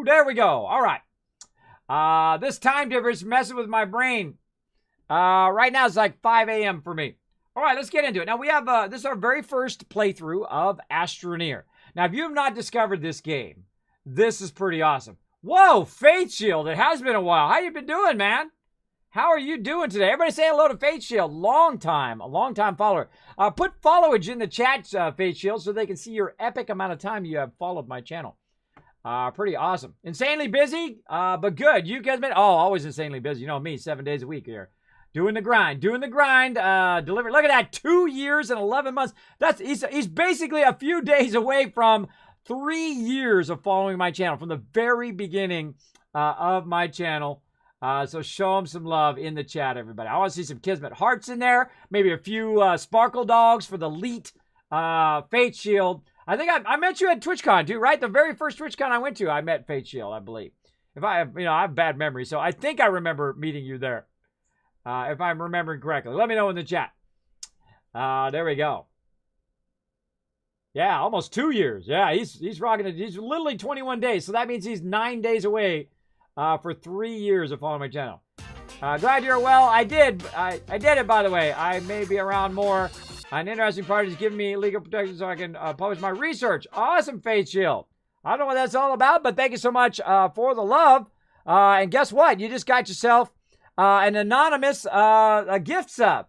There we go. All right. This time difference messing with my brain. Right now it's like 5 a.m. for me. All right, let's get into it. Now we have, this is our very first playthrough of Astroneer. Now, if you have not discovered this game, this is pretty awesome. Whoa, Faith Shield. It has been a while. How you been doing, man? How are you doing today? Everybody say hello to Faith Shield. A long time follower. Put followage in the chat, Faith Shield, so they can see your epic amount of time you have followed my channel. Pretty awesome. Insanely busy, but good. You guys been, always insanely busy. You know me, 7 days a week here. Doing the grind, deliver. Look at that, 2 years and 11 months. He's basically a few days away from 3 years of following my channel from the very beginning of my channel. So show him some love in the chat, everybody. I want to see some Kismet hearts in there. Maybe a few sparkle dogs for the elite Faith Shield. I think I met you at TwitchCon too, right? The very first TwitchCon I went to, I met Faith Shield, I believe. If I have, I have bad memory, so I think I remember meeting you there. If I'm remembering correctly. Let me know in the chat. There we go. Yeah, almost 2 years. Yeah, he's rocking it. He's literally 21 days, so that means he's 9 days away for 3 years of following my channel. Glad you're well. I did it, by the way. I may be around more. An interesting part is giving me legal protection so I can publish my research. Awesome, Faith Shield. I don't know what that's all about, but thank you so much for the love. And guess what? You just got yourself an anonymous gift sub.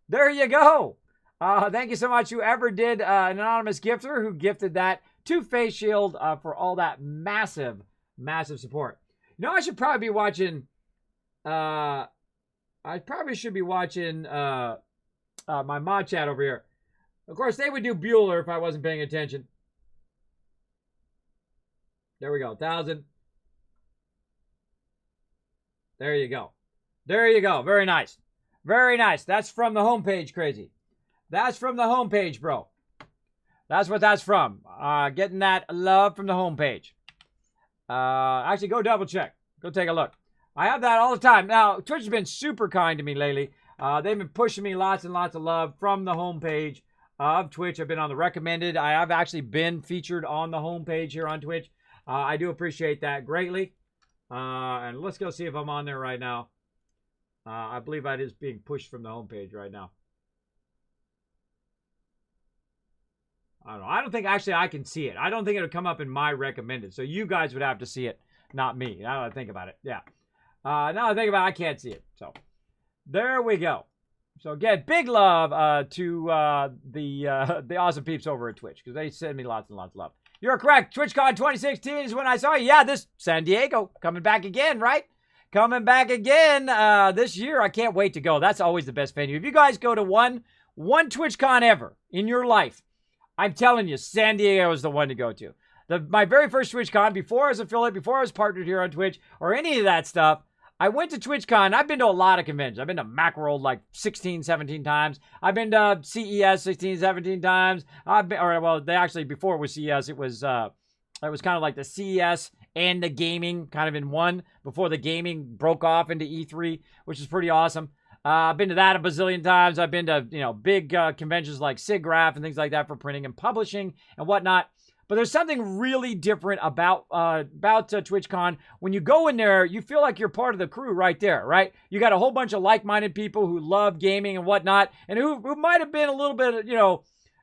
There you go. Thank you so much, whoever did an anonymous gifter who gifted that to Faith Shield for all that massive, massive support. You know, I should probably be watching, I probably should be watching my mod chat over here. Of course, they would do Bueller if I wasn't paying attention. There we go, 1,000. There you go. There you go. Very nice. Very nice. That's from the homepage, Crazy. That's from the homepage, bro. That's what that's from. Getting that love from the homepage. Actually, go double check. Go take a look. I have that all the time. Now, Twitch has been super kind to me lately. They've been pushing me lots and lots of love from the homepage of Twitch. I've been on the recommended. I have actually been featured on the homepage here on Twitch. I do appreciate that greatly. And let's go see if I'm on there right now. I believe that is being pushed from the homepage right now. I don't know. I don't think actually I can see it. I don't think it'll come up in my recommended. So you guys would have to see it, not me. Now that I think about it. Yeah. Now that I think about it, I can't see it. So there we go. So again, big love to the awesome peeps over at Twitch because they send me lots and lots of love. You're correct. TwitchCon 2016 is when I saw you. Yeah, this San Diego coming back again, right? Coming back again this year. I can't wait to go. That's always the best venue. If you guys go to one TwitchCon ever in your life, I'm telling you, San Diego is the one to go to. My very first TwitchCon, before I was affiliate, before I was partnered here on Twitch, or any of that stuff, I went to TwitchCon. I've been to a lot of conventions. I've been to Macworld like 16, 17 times. I've been to CES 16, 17 times. They actually, before it was CES, it was kind of like the CES and the gaming kind of in one before the gaming broke off into E3, which is pretty awesome. I've been to that a bazillion times. I've been to, big conventions like SIGGRAPH and things like that for printing and publishing and whatnot. But there's something really different about TwitchCon. When you go in there, you feel like you're part of the crew right there, right? You got a whole bunch of like-minded people who love gaming and whatnot, and who might have been a little bit,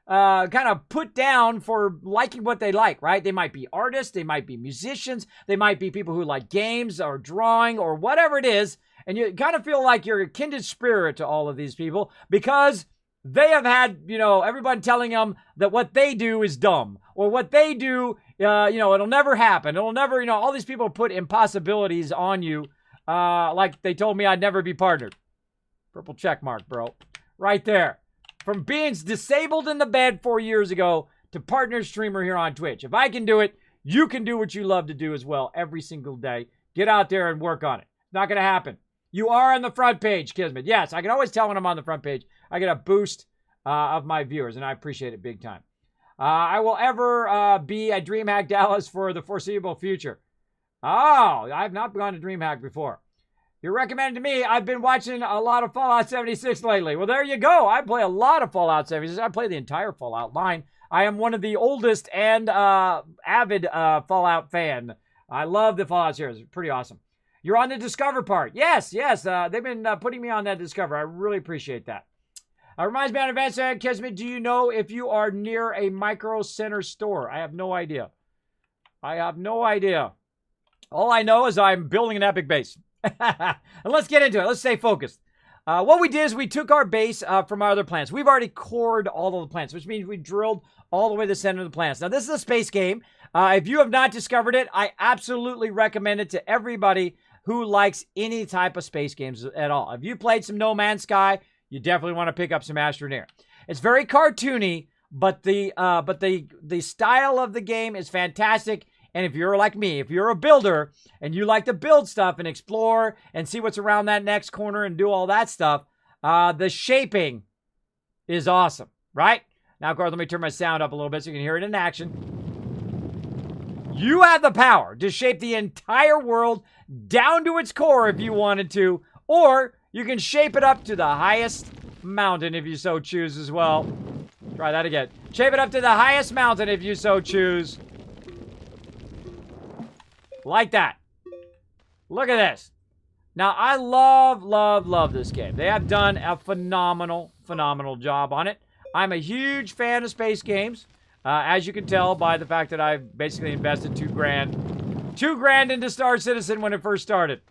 kind of put down for liking what they like, right? They might be artists, they might be musicians, they might be people who like games or drawing or whatever it is, and you kind of feel like you're a kindred spirit to all of these people because they have had, everybody telling them that what they do is dumb. Or what they do, it'll never happen. It'll never, all these people put impossibilities on you. Like they told me I'd never be partnered. Purple check mark, bro. Right there. From being disabled in the bed 4 years ago to partner streamer here on Twitch. If I can do it, you can do what you love to do as well every single day. Get out there and work on it. It's not going to happen. You are on the front page, Kismet. Yes, I can always tell when I'm on the front page. I get a boost of my viewers, and I appreciate it big time. I will ever be at DreamHack Dallas for the foreseeable future. Oh, I've not gone to DreamHack before. You're recommending to me. I've been watching a lot of Fallout 76 lately. Well, there you go. I play a lot of Fallout 76. I play the entire Fallout line. I am one of the oldest and avid Fallout fan I love the Fallout series. It's pretty awesome. You're on the Discover part. Yes, yes. They've been putting me on that Discover. I really appreciate that. Reminds me on Advanced Kismet, do you know if you are near a Micro Center store? I have no idea. I have no idea. All I know is I'm building an epic base. And let's get into it. Let's stay focused. What we did is we took our base from our other planets. We've already cored all of the planets, which means we drilled all the way to the center of the planets. Now, this is a space game. If you have not discovered it, I absolutely recommend it to everybody who likes any type of space games at all. If you played some No Man's Sky, you definitely want to pick up some Astroneer. It's very cartoony, but the style of the game is fantastic. And if you're like me, if you're a builder and you like to build stuff and explore and see what's around that next corner and do all that stuff, the shaping is awesome, right? Now, of course, let me turn my sound up a little bit so you can hear it in action. You have the power to shape the entire world down to its core if you wanted to, or you can shape it up to the highest mountain if you so choose as well. Try that again. Shape it up to the highest mountain if you so choose. Like that. Look at this. Now, I love this game. They have done a phenomenal job on it. I'm a huge fan of space games, as you can tell by the fact that I've basically invested $2 grand. $2 grand into Star Citizen when it first started.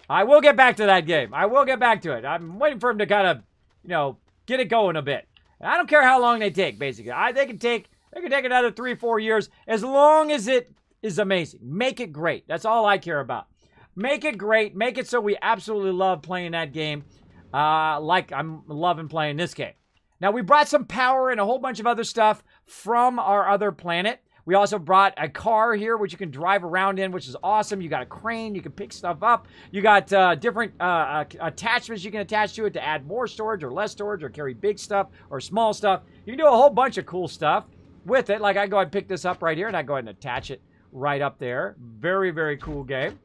I will get back to that game. I will get back to it. I'm waiting for them to kind of, get it going a bit. And I don't care how long they take, basically. They can take another 3-4 years as long as it is amazing. Make it great. That's all I care about. Make it great. Make it so we absolutely love playing that game like I'm loving playing this game. Now, we brought some power and a whole bunch of other stuff from our other planet. We also brought a car here, which you can drive around in, which is awesome. You got a crane. You can pick stuff up. You got different attachments you can attach to it to add more storage or less storage or carry big stuff or small stuff. You can do a whole bunch of cool stuff with it. Like I go ahead and pick this up right here, and I go ahead and attach it right up there. Very, very cool game.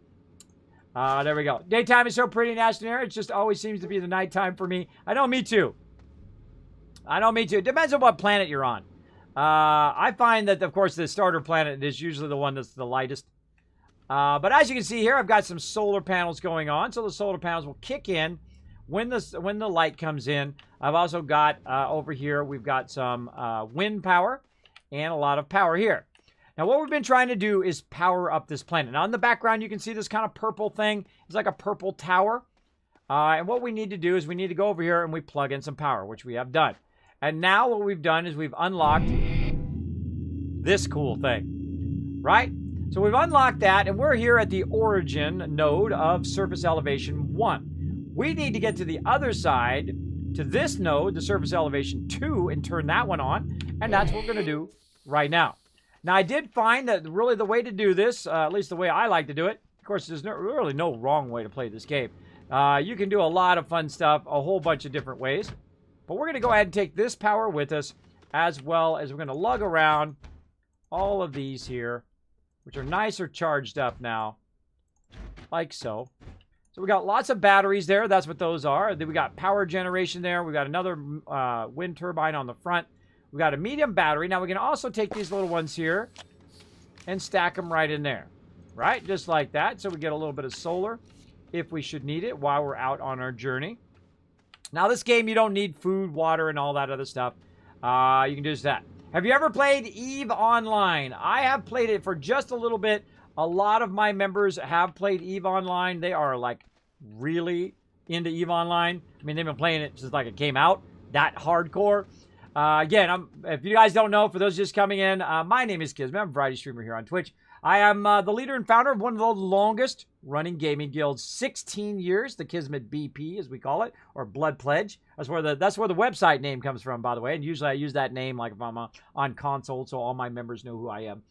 There we go. Daytime is so pretty in Astroneer. It just always seems to be the nighttime for me. I know, me too. It depends on what planet you're on. I find that, of course, the starter planet is usually the one that's the lightest. But as you can see here, I've got some solar panels going on. So the solar panels will kick in when the light comes in. I've also got, over here, we've got some wind power and a lot of power here. Now, what we've been trying to do is power up this planet. Now, in the background, you can see this kind of purple thing. It's like a purple tower. And what we need to do is we need to go over here and we plug in some power, which we have done. And now what we've done is we've unlocked this cool thing, right? So we've unlocked that, and we're here at the origin node of surface elevation 1. We need to get to the other side, to this node, the surface elevation 2, and turn that one on, and that's what we're going to do right now. Now, I did find that really the way to do this, at least the way I like to do it, of course, there's really no wrong way to play this game. You can do a lot of fun stuff, a whole bunch of different ways. But we're going to go ahead and take this power with us, as well as we're going to lug around all of these here, which are nicer charged up now, like so. So we got lots of batteries there. That's what those are. Then we got power generation there. We got another wind turbine on the front. We got a medium battery. Now we can also take these little ones here and stack them right in there, right? Just like that. So we get a little bit of solar if we should need it while we're out on our journey. Now, this game, you don't need food, water, and all that other stuff. You can do just that. Have you ever played EVE Online? I have played it for just a little bit. A lot of my members have played EVE Online. They are, like, really into EVE Online. I mean, they've been playing it since, like, it came out. That hardcore. Again, if you guys don't know, for those just coming in, my name is Kismet. I'm a variety streamer here on Twitch. I am the leader and founder of one of the longest running gaming guilds, 16 years, the Kismet BP, as we call it, or Blood Pledge. That's where the website name comes from, by the way. And usually I use that name like if I'm on console, so all my members know who I am.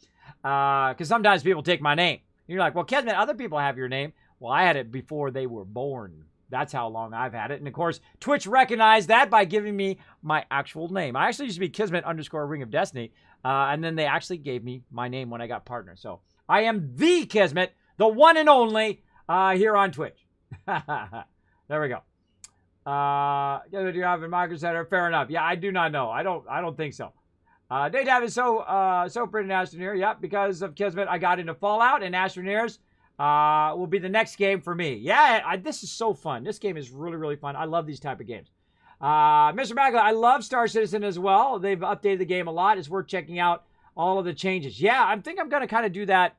Because sometimes people take my name. You're like, well, Kismet, other people have your name. Well, I had it before they were born. That's how long I've had it. And, of course, Twitch recognized that by giving me my actual name. I actually used to be Kismet_Ring of Destiny. And then they actually gave me my name when I got partnered. So I am the Kismet, the one and only, here on Twitch. There we go. Do you have a Micro Center? Fair enough. Yeah, I do not know. I don't think so. Daytime is so pretty in Astroneer. Yep, because of Kismet, I got into Fallout, and Astroneers will be the next game for me. Yeah, this is so fun. This game is really, really fun. I love these type of games. Mr. Magla, I love Star Citizen as well. They've updated the game a lot. It's worth checking out all of the changes. Yeah, I think I'm going to kind of do that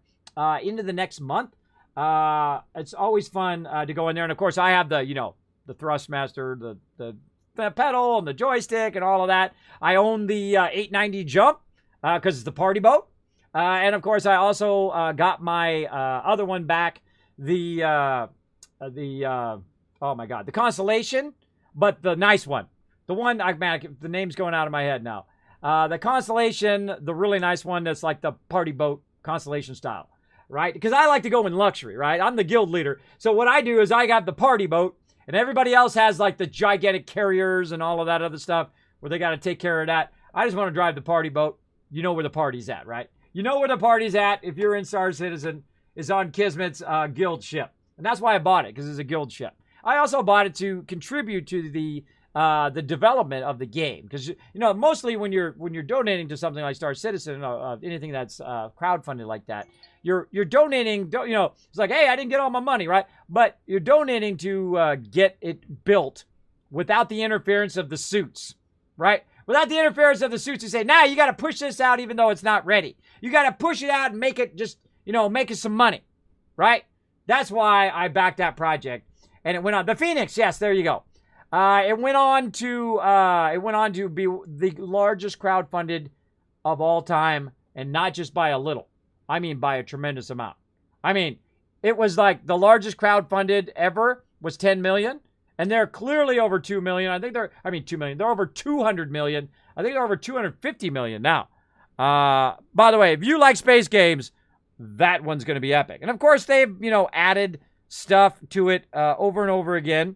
into the next month. It's always fun to go in there. And, of course, I have the, the Thrustmaster, the pedal and the joystick and all of that. I own the 890 Jump because it's the party boat. And, of course, I also got my other one back, oh, my God, the Constellation, but the nice one. The one, the name's going out of my head now. The Constellation, the really nice one that's like the party boat Constellation style, right? Because I like to go in luxury, right? I'm the guild leader. So what I do is I got the party boat, and everybody else has like the gigantic carriers and all of that other stuff where they got to take care of that. I just want to drive the party boat. You know where the party's at, right? You know where the party's at if you're in Star Citizen is on Kismet's guild ship. And that's why I bought it, because it's a guild ship. I also bought it to contribute to the development of the game, because mostly when you're donating to something like Star Citizen, anything that's crowdfunded like that, you're donating. It's like, hey, I didn't get all my money, right? But you're donating to get it built without the interference of the suits, right? Without the interference of the suits who say, nah, you got to push this out even though it's not ready. You got to push it out and make it just, make it some money, right? That's why I backed that project, and it went on. The Phoenix, yes, there you go. It went on to be the largest crowdfunded of all time, and not just by a little. I mean, by a tremendous amount. I mean, it was like the largest crowdfunded ever was 10 million, and they're clearly over 2 million. 2 million. They're over 200 million. I think they're over 250 million now. By the way, if you like space games, that one's going to be epic. And of course, they've, added stuff to it over and over again.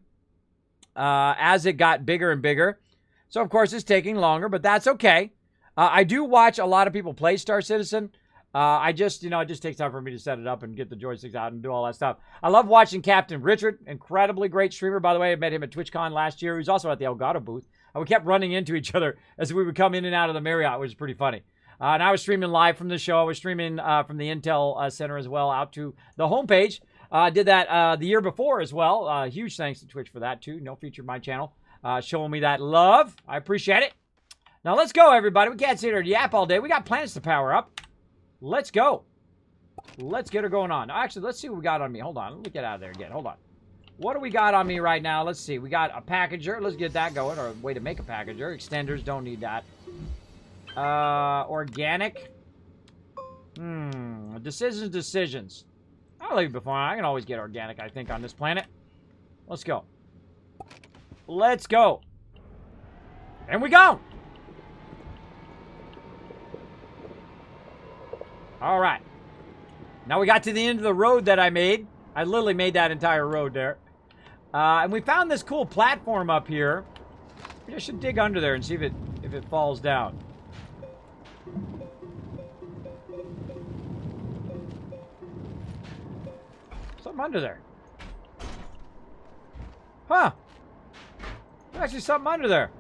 As it got bigger and bigger. So, of course, it's taking longer, but that's okay. I do watch a lot of people play Star Citizen. It just takes time for me to set it up and get the joysticks out and do all that stuff. I love watching Captain Richard, incredibly great streamer, by the way. I met him at TwitchCon last year. He was also at the Elgato booth. We kept running into each other as we would come in and out of the Marriott, which is pretty funny. And I was streaming live from the show. I was streaming from the Intel Center as well out to the homepage. Did that the year before as well. Huge thanks to Twitch for that, too. Featured my channel. Showing me that love. I appreciate it. Now, let's go, everybody. We can't sit here and yap all day. We got planets to power up. Let's go. Let's get her going on. Now, actually, let's see what we got on me. Hold on. Let me get out of there again. Hold on. What do we got on me right now? Let's see. We got a packager. Let's get that going. Or a way to make a packager. Extenders. Don't need that. Organic. Decisions. I'll leave it before. I can always get organic, I think, on this planet. Let's go. Let's go. And we go. All right. Now we got to the end of the road that I made. I literally made that entire road there. And we found this cool platform up here. I should dig under there and see if it falls down. Something under there. Huh. There's actually something under there.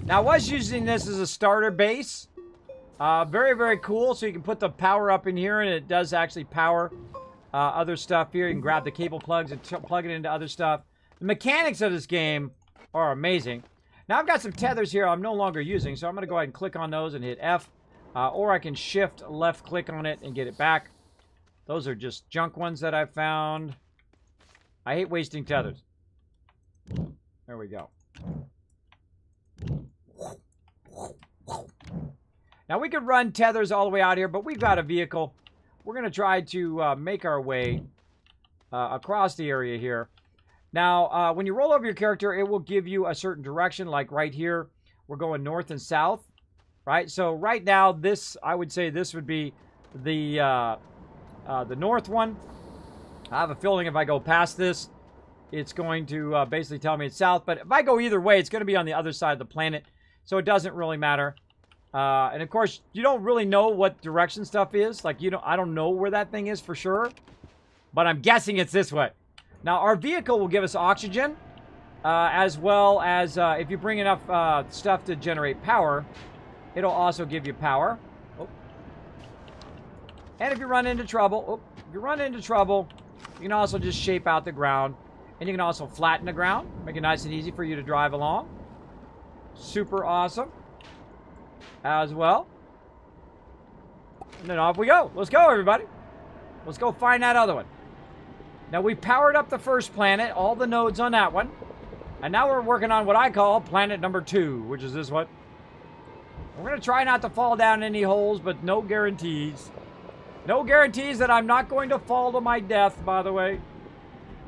Now, I was using this as a starter base. Very, very cool. So you can put the power up in here, and it does actually power other stuff here. You can grab the cable plugs and plug it into other stuff. The mechanics of this game are amazing. Now, I've got some tethers here I'm no longer using, so I'm going to go ahead and click on those and hit F. Or I can shift left click on it and get it back. Those are just junk ones that I found. I hate wasting tethers. There we go. Now we could run tethers all the way out here, but we've got a vehicle. We're going to try to make our way across the area here. Now, when you roll over your character, it will give you a certain direction, like right here. We're going north and south. Right, so right now, I would say this would be the north one. I have a feeling if I go past this, it's going to basically tell me it's south. But if I go either way, it's going to be on the other side of the planet, so it doesn't really matter. And of course, you don't really know what direction stuff is. Like I don't know where that thing is for sure, but I'm guessing it's this way. Now, our vehicle will give us oxygen. as well as if you bring enough stuff to generate power, it'll also give you power. Oh. And if you run into trouble, you can also just shape out the ground. And you can also flatten the ground, make it nice and easy for you to drive along. Super awesome as well. And then off we go. Let's go, everybody. Let's go find that other one. Now, we powered up the first planet, all the nodes on that one. And now we're working on what I call planet number 2, which is this one. We're going to try not to fall down any holes, but no guarantees. No guarantees that I'm not going to fall to my death, by the way.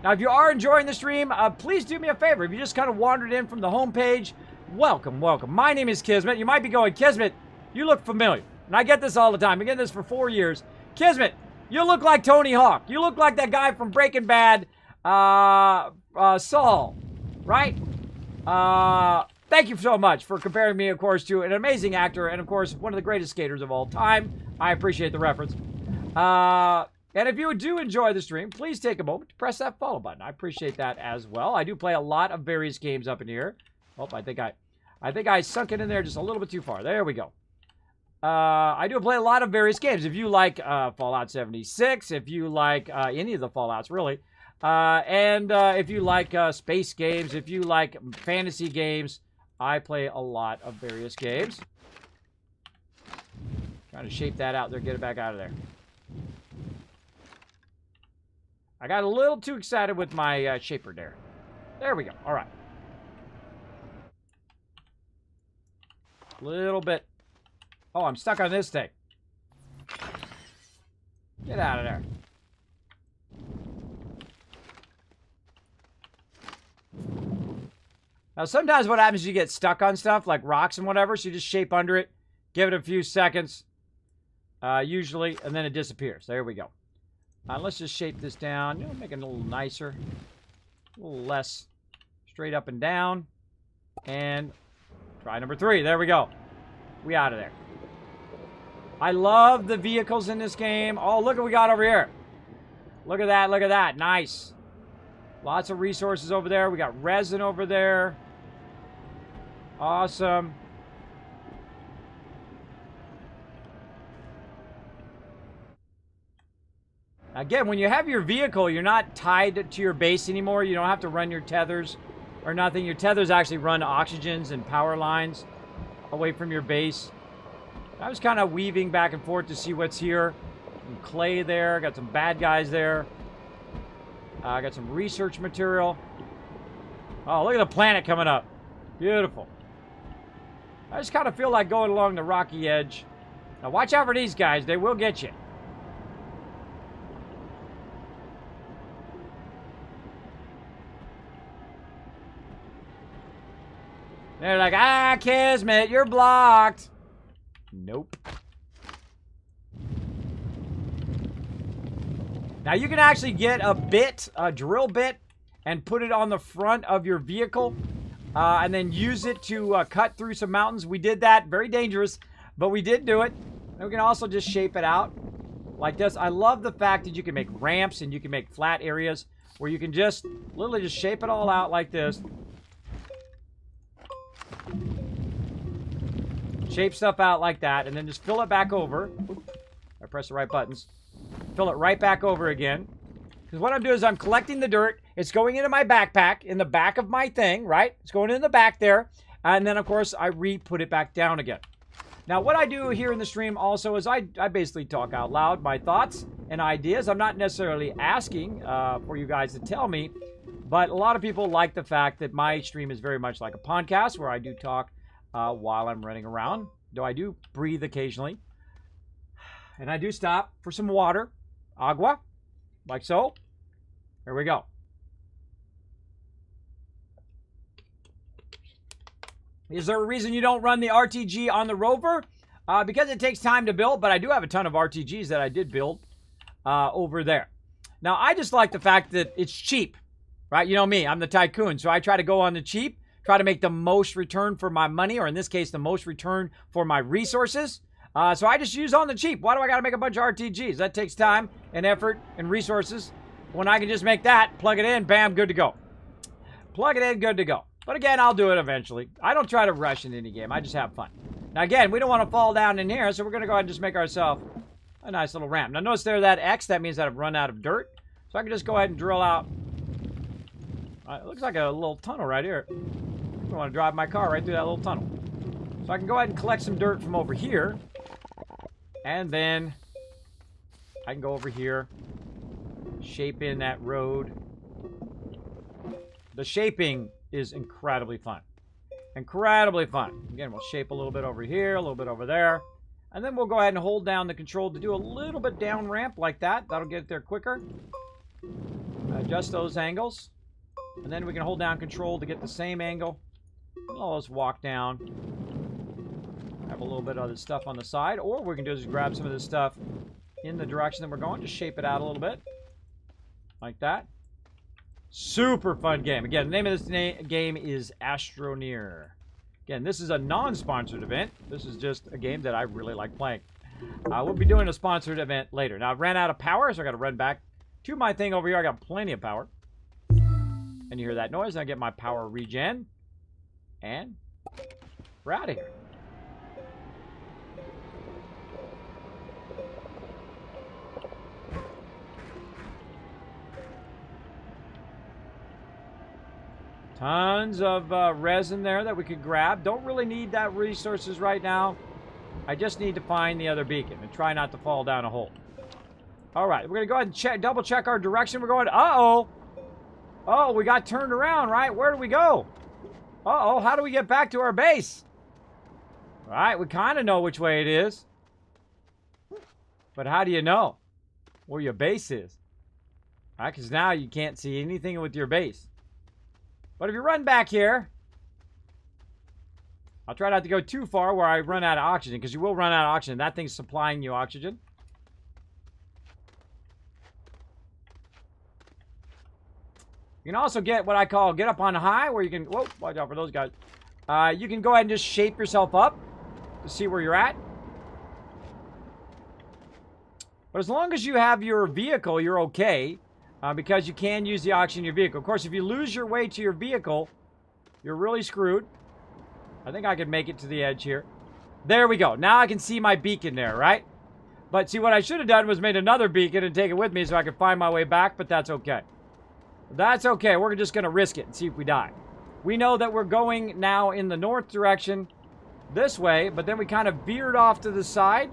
Now, if you are enjoying the stream, please do me a favor. If you just kind of wandered in from the homepage, welcome, welcome. My name is Kismet. You might be going, Kismet, you look familiar. And I get this all the time. I get this for 4 years. Kismet, you look like Tony Hawk. You look like that guy from Breaking Bad, Saul, right? Thank you so much for comparing me, of course, to an amazing actor and, of course, one of the greatest skaters of all time. I appreciate the reference. And if you do enjoy the stream, please take a moment to press that follow button. I appreciate that as well. I do play a lot of various games up in here. Oh, I think I sunk it in there just a little bit too far. There we go. I do play a lot of various games. If you like Fallout 76, if you like any of the Fallouts, really, and if you like space games, if you like fantasy games, I play a lot of various games. Trying to shape that out there, get it back out of there. I got a little too excited with my shaper there. There we go. All right. Little bit. Oh, I'm stuck on this thing. Get out of there. Now, sometimes what happens is you get stuck on stuff like rocks and whatever, so you just shape under it, give it a few seconds, usually, and then it disappears. There we go. Let's just shape this down, make it a little nicer, a little less straight up and down, and try number 3. There we go. We out of there. I love the vehicles in this game. Oh, look what we got over here. Look at that, look at that. Nice. Lots of resources over there. We got resin over there. Awesome. Again, when you have your vehicle, you're not tied to your base anymore. You don't have to run your tethers or nothing. Your tethers actually run oxygens and power lines away from your base. I was kind of weaving back and forth to see what's here. Some clay there. Got some bad guys there. I got some research material. Oh, look at the planet coming up. Beautiful. I just kind of feel like going along the rocky edge. Now, watch out for these guys. They will get you. They're like, ah, Kismet, you're blocked. Nope. Now, you can actually get a bit, a drill bit, and put it on the front of your vehicle, and then use it to cut through some mountains. We did that. Very dangerous, but we did do it. And we can also just shape it out like this. I love the fact that you can make ramps and you can make flat areas where you can just literally just shape it all out like this. Shape stuff out like that, and then just fill it back over. Oop, I press the right buttons. Fill it right back over again. Because what I'm doing is I'm collecting the dirt. It's going into my backpack, in the back of my thing, right? It's going in the back there. And then, of course, I re-put it back down again. Now, what I do here in the stream also is I basically talk out loud my thoughts and ideas. I'm not necessarily asking for you guys to tell me, but a lot of people like the fact that my stream is very much like a podcast where I do talk while I'm running around, though I do breathe occasionally. And I do stop for some water, agua, like so. There we go. Is there a reason you don't run the RTG on the rover? Because it takes time to build, but I do have a ton of RTGs that I did build over there. Now, I just like the fact that it's cheap, right? You know me, I'm the tycoon, so I try to go on the cheap. Try to make the most return for my money, or in this case, the most return for my resources. So I just use on the cheap. Why do I got to make a bunch of RTGs? That takes time and effort and resources when I can just make that, plug it in, bam, good to go. Plug it in, good to go. But again, I'll do it eventually. I don't try to rush in any game. I just have fun. Now again, we don't want to fall down in here, so we're going to go ahead and just make ourselves a nice little ramp. Now notice there that X, that means that I've run out of dirt. So I can just go ahead and drill out. It looks like a little tunnel right here. I want to drive my car right through that little tunnel. So I can go ahead and collect some dirt from over here. And then I can go over here, shape in that road. The shaping is incredibly fun. Incredibly fun. Again, we'll shape a little bit over here, a little bit over there. And then we'll go ahead and hold down the control to do a little bit down ramp like that. That'll get there quicker. Adjust those angles. And then we can hold down control to get the same angle. I'll just walk down. Have a little bit of this stuff on the side. Or what we can do is just grab some of this stuff in the direction that we're going. Just shape it out a little bit. Like that. Super fun game. Again, the name of this game is Astroneer. Again, this is a non-sponsored event. This is just a game that I really like playing. We'll be doing a sponsored event later. Now, I ran out of power, so I got to run back to my thing over here. I got plenty of power. And you hear that noise, and I get my power regen. And we're out of here. Tons of resin there that we could grab. Don't really need that resources right now. I just need to find the other beacon and try not to fall down a hole. All right, we're going to go ahead and double check our direction. We're going, uh-oh. Oh, we got turned around, right? Where do we go? Uh-oh, how do we get back to our base? All right, we kind of know which way it is. But how do you know where your base is? All right, because now you can't see anything with your base. But if you run back here, I'll try not to go too far where I run out of oxygen, because you will run out of oxygen. That thing's supplying you oxygen. You can also get what I call get up on high, where you can, whoa, watch out for those guys. You can go ahead and just shape yourself up to see where you're at. But as long as you have your vehicle, you're okay. Because you can use the oxygen in your vehicle. Of course, if you lose your way to your vehicle, you're really screwed. I think I can make it to the edge here. There we go. Now I can see my beacon there, right? But see, what I should have done was made another beacon and take it with me so I could find my way back, but that's okay. That's okay. We're just going to risk it and see if we die. We know that we're going now in the north direction this way, but then we kind of veered off to the side.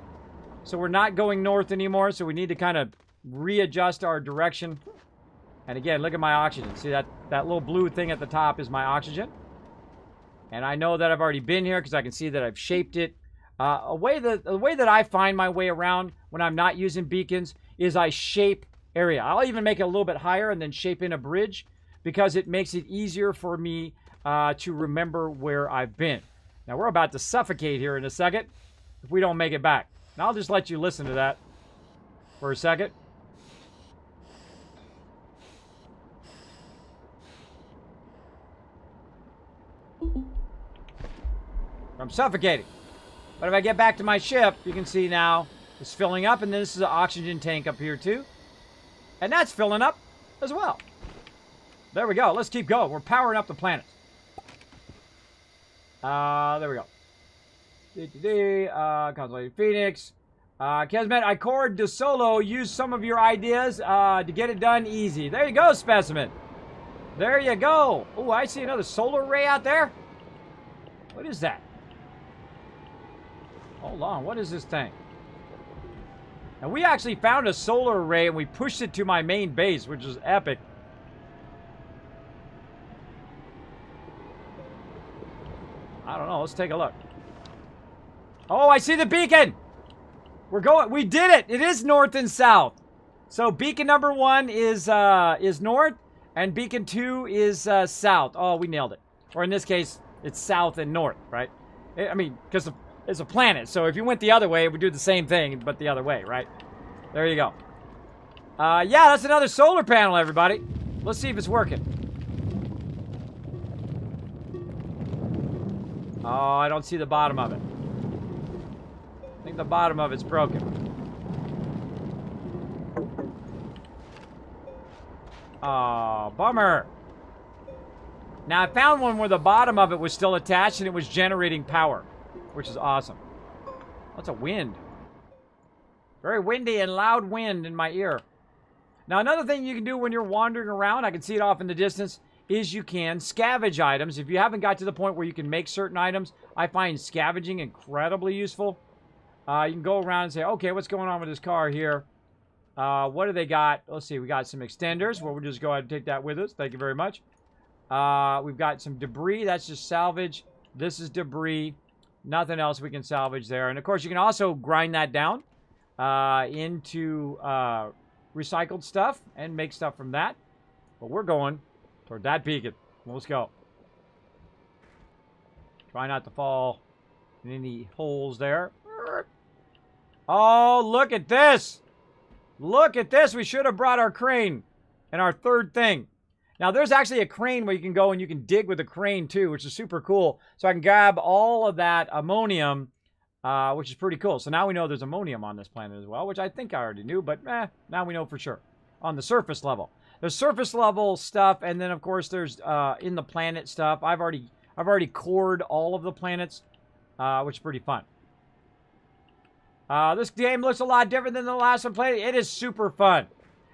So we're not going north anymore, so we need to kind of readjust our direction. And again, look at my oxygen. See that little blue thing at the top is my oxygen. And I know that I've already been here because I can see that I've shaped it. The way that I find my way around when I'm not using beacons is I shape area. I'll even make it a little bit higher and then shape in a bridge because it makes it easier for me to remember where I've been. Now, we're about to suffocate here in a second if we don't make it back. And I'll just let you listen to that for a second. I'm suffocating. But if I get back to my ship, you can see now it's filling up, and then this is an oxygen tank up here too. And that's filling up as well. There we go. Let's keep going. We're powering up the planet. There we go. Constellated Phoenix. Kismet, I cord de solo. Use some of your ideas to get it done easy. There you go, Specimen. There you go. Oh, I see another solar array out there. What is that? Hold on. What is this thing? Now, we actually found a solar array and we pushed it to my main base, which is epic. I don't know. Let's take a look. Oh, I see the beacon. We did it. It is north and south. So beacon number 1 is north, and beacon 2 is south. Oh, we nailed it. Or in this case, it's south and north, right? I mean, because it's a planet. So if you went the other way, it would do the same thing, but the other way, right? There you go. Yeah, that's another solar panel, everybody. Let's see if it's working. Oh, I don't see the bottom of it. I think the bottom of it's broken. Oh, bummer. Now, I found one where the bottom of it was still attached and it was generating power, which is awesome. That's a wind. Very windy and loud wind in my ear. Now, another thing you can do when you're wandering around, I can see it off in the distance, is you can scavenge items. If you haven't got to the point where you can make certain items, I find scavenging incredibly useful. You can go around and say, okay, what's going on with this car here? What do they got? Let's see, we got some extenders. Well, we'll just go ahead and take that with us. Thank you very much. We've got some debris. That's just salvage. This is debris. Nothing else we can salvage there. And, of course, you can also grind that down into recycled stuff and make stuff from that. But we're going toward that beacon. Let's go. Try not to fall in any holes there. Oh, look at this. Look at this. We should have brought our crane and our third thing. Now, there's actually a crane where you can go and you can dig with a crane, too, which is super cool. So I can grab all of that ammonium, which is pretty cool. So now we know there's ammonium on this planet as well, which I think I already knew, but now we know for sure. On the surface level. There's surface level stuff, and then, of course, there's in the planet stuff. I've already cored all of the planets, which is pretty fun. This game looks a lot different than the last one played. It is super fun.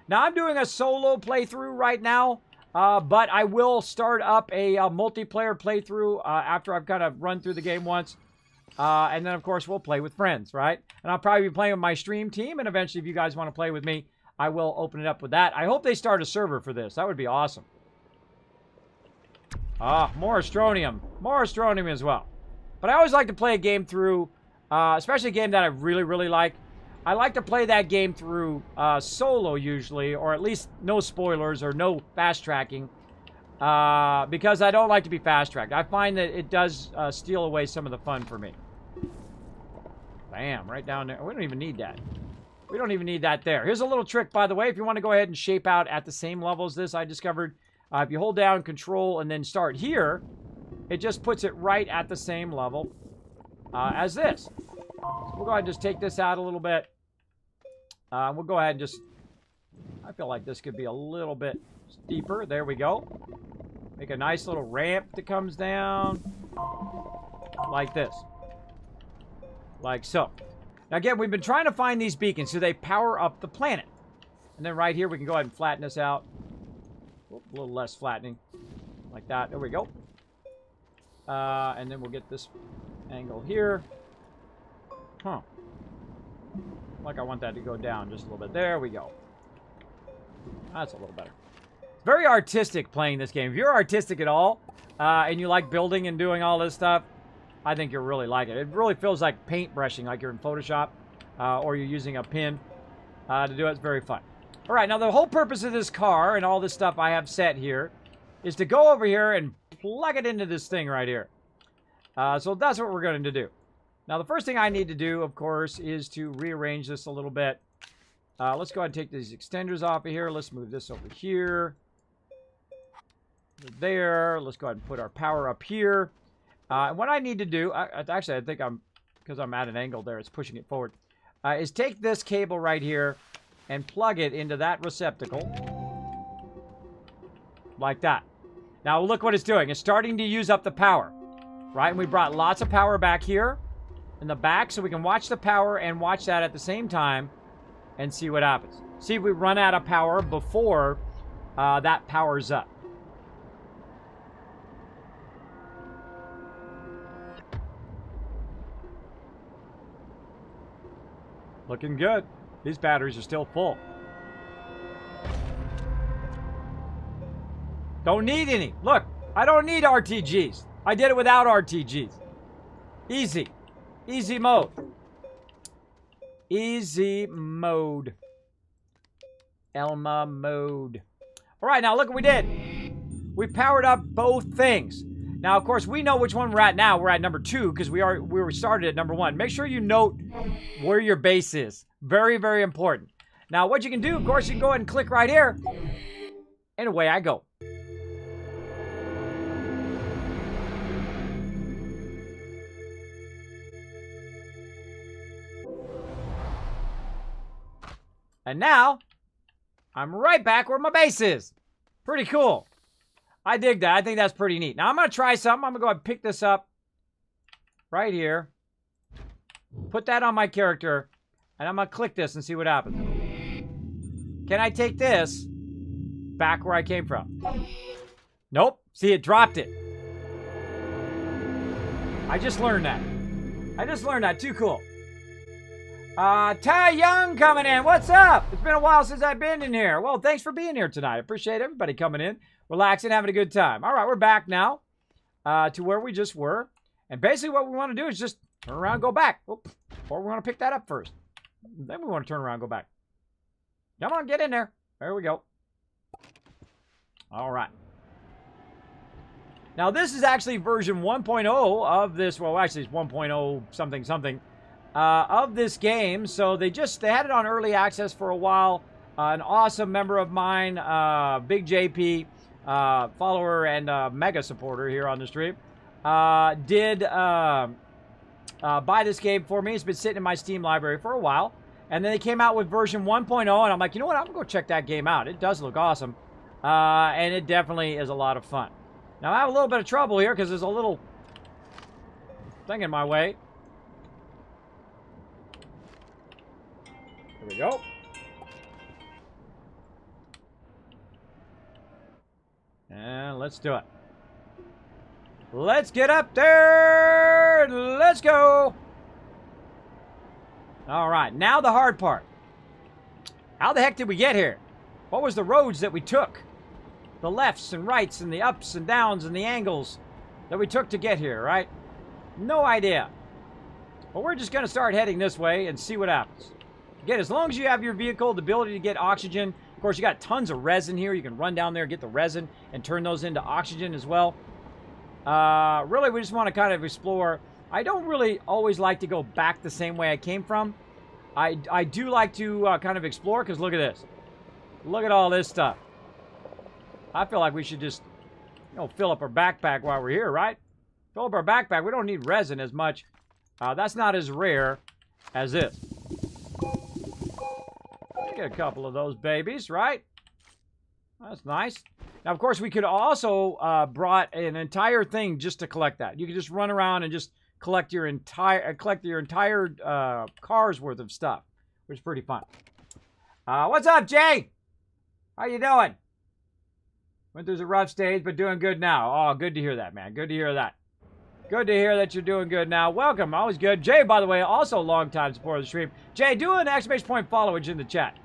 Now, I'm doing a solo playthrough right now, but I will start up a multiplayer playthrough after I've kind of run through the game once. And then, of course, we'll play with friends, right? And I'll probably be playing with my stream team, and eventually, if you guys want to play with me, I will open it up with that. I hope they start a server for this. That would be awesome. More Astronium. More Astronium as well. But I always like to play a game through, especially a game that I really, really like. I like to play that game through solo usually, or at least no spoilers or no fast tracking, because I don't like to be fast tracked. I find that it does steal away some of the fun for me. Bam, right down there. We don't even need that. We don't even need that there. Here's a little trick, by the way. If you want to go ahead and shape out at the same level as this, I discovered if you hold down Control and then start here, it just puts it right at the same level as this. So we'll go ahead and just take this out a little bit. We'll go ahead and just... I feel like this could be a little bit steeper. There we go. Make a nice little ramp that comes down. Like this. Like so. Now, again, we've been trying to find these beacons so they power up the planet. And then right here, we can go ahead and flatten this out. A little less flattening. Like that. There we go. And then we'll get this angle here. Huh. Like I want that to go down just a little bit. There we go. That's a little better. It's very artistic playing this game. If you're artistic at all, and you like building and doing all this stuff, I think you'll really like it. It really feels like paintbrushing, like you're in Photoshop, or you're using a pen to do it. It's very fun. All right, now the whole purpose of this car and all this stuff I have set here is to go over here and plug it into this thing right here. So that's what we're going to do. Now, the first thing I need to do, of course, is to rearrange this a little bit. Let's go ahead and take these extenders off of here. Let's move this over here. There. Let's go ahead and put our power up here. What I need to do, actually, I think because I'm at an angle there, it's pushing it forward, is take this cable right here and plug it into that receptacle. Like that. Now, look what it's doing. It's starting to use up the power. Right? And we brought lots of power back here in the back so we can watch the power and watch that at the same time and see what happens. See if we run out of power before that powers up. Looking good. These batteries are still full. Don't need any. Look, I don't need RTGs. I did it without RTGs. Easy. Easy mode. Easy mode. Elma mode. All right, now look what we did. We powered up both things. Now, of course, we know which one we're at now. We're at number 2 because we were started at number 1. Make sure you note where your base is. Very, very important. Now, what you can do, of course, you can go ahead and click right here. And away I go. And now, I'm right back where my base is. Pretty cool. I dig that. I think that's pretty neat. Now, I'm going to try something. I'm going to go ahead and pick this up right here. Put that on my character. And I'm going to click this and see what happens. Can I take this back where I came from? Nope. See, it dropped it. I just learned that. Too cool. Ty Young coming in. What's up? It's been a while since I've been in here. Well, thanks for being here tonight. I appreciate everybody coming in, relaxing, having a good time. All right, we're back now to where we just were. And basically what we want to do is just turn around and go back. Oop. Or we want to pick that up first. Then we want to turn around and go back. Come on, get in there. There we go. All right. Now, this is actually version 1.0 of this. Well, actually, it's 1.0 something something of this game. So they had it on early access for a while. An awesome member of mine, Big JP, follower and mega supporter here on the stream, did buy this game for me. It's been sitting in my Steam library for a while. And then they came out with version 1.0, and I'm like, you know what? I'm going to go check that game out. It does look awesome. And it definitely is a lot of fun. Now, I have a little bit of trouble here because there's a little thing in my way. Here we go. And let's do it. Let's get up there. Let's go. All right, now the hard part. How the heck did we get here? What was the roads that we took? The lefts and rights and the ups and downs and the angles that we took to get here, right? No idea. But we're just going to start heading this way and see what happens. Again, as long as you have your vehicle, the ability to get oxygen. Of course, you got tons of resin here. You can run down there, get the resin, and turn those into oxygen as well. Really, we just want to kind of explore. I don't really always like to go back the same way I came from. I do like to kind of explore, because look at this. Look at all this stuff. I feel like we should just, fill up our backpack while we're here, right? Fill up our backpack. We don't need resin as much. That's not as rare as this. Get a couple of those babies, right? That's nice. Now, of course, we could also brought an entire thing just to collect that. You could just run around and just collect your entire car's worth of stuff, which is pretty fun. What's up, Jay? How you doing? Went through a rough stage, but doing good now. Oh, good to hear that, man. Good to hear that. Good to hear that you're doing good now. Welcome. Always good. Jay, by the way, also a long-time supporter of the stream. Jay, do an exclamation point followage in the chat.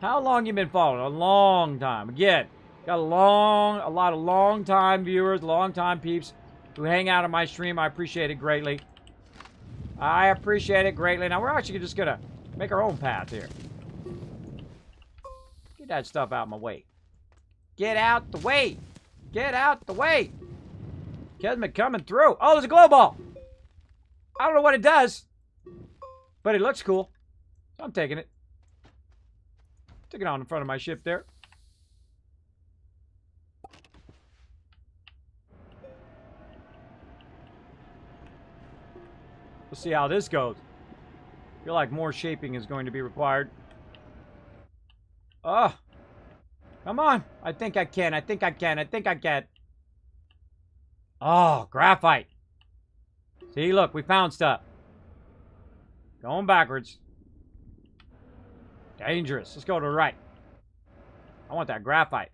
How long you been following? A long time. Again, got a lot of long-time viewers, long-time peeps who hang out on my stream. I appreciate it greatly. I appreciate it greatly. Now, we're actually just going to make our own path here. Get that stuff out of my way. Get out the way. Get out the way. Kismet coming through. Oh, there's a glow ball. I don't know what it does, but it looks cool. So I'm taking it. Took it on in front of my ship there. We'll see how this goes. I feel like more shaping is going to be required. Oh. Come on. I think I can. I think I can. I think I can. Oh, graphite. See, look, we found stuff. Going backwards. Dangerous. Let's go to the right. I want that graphite.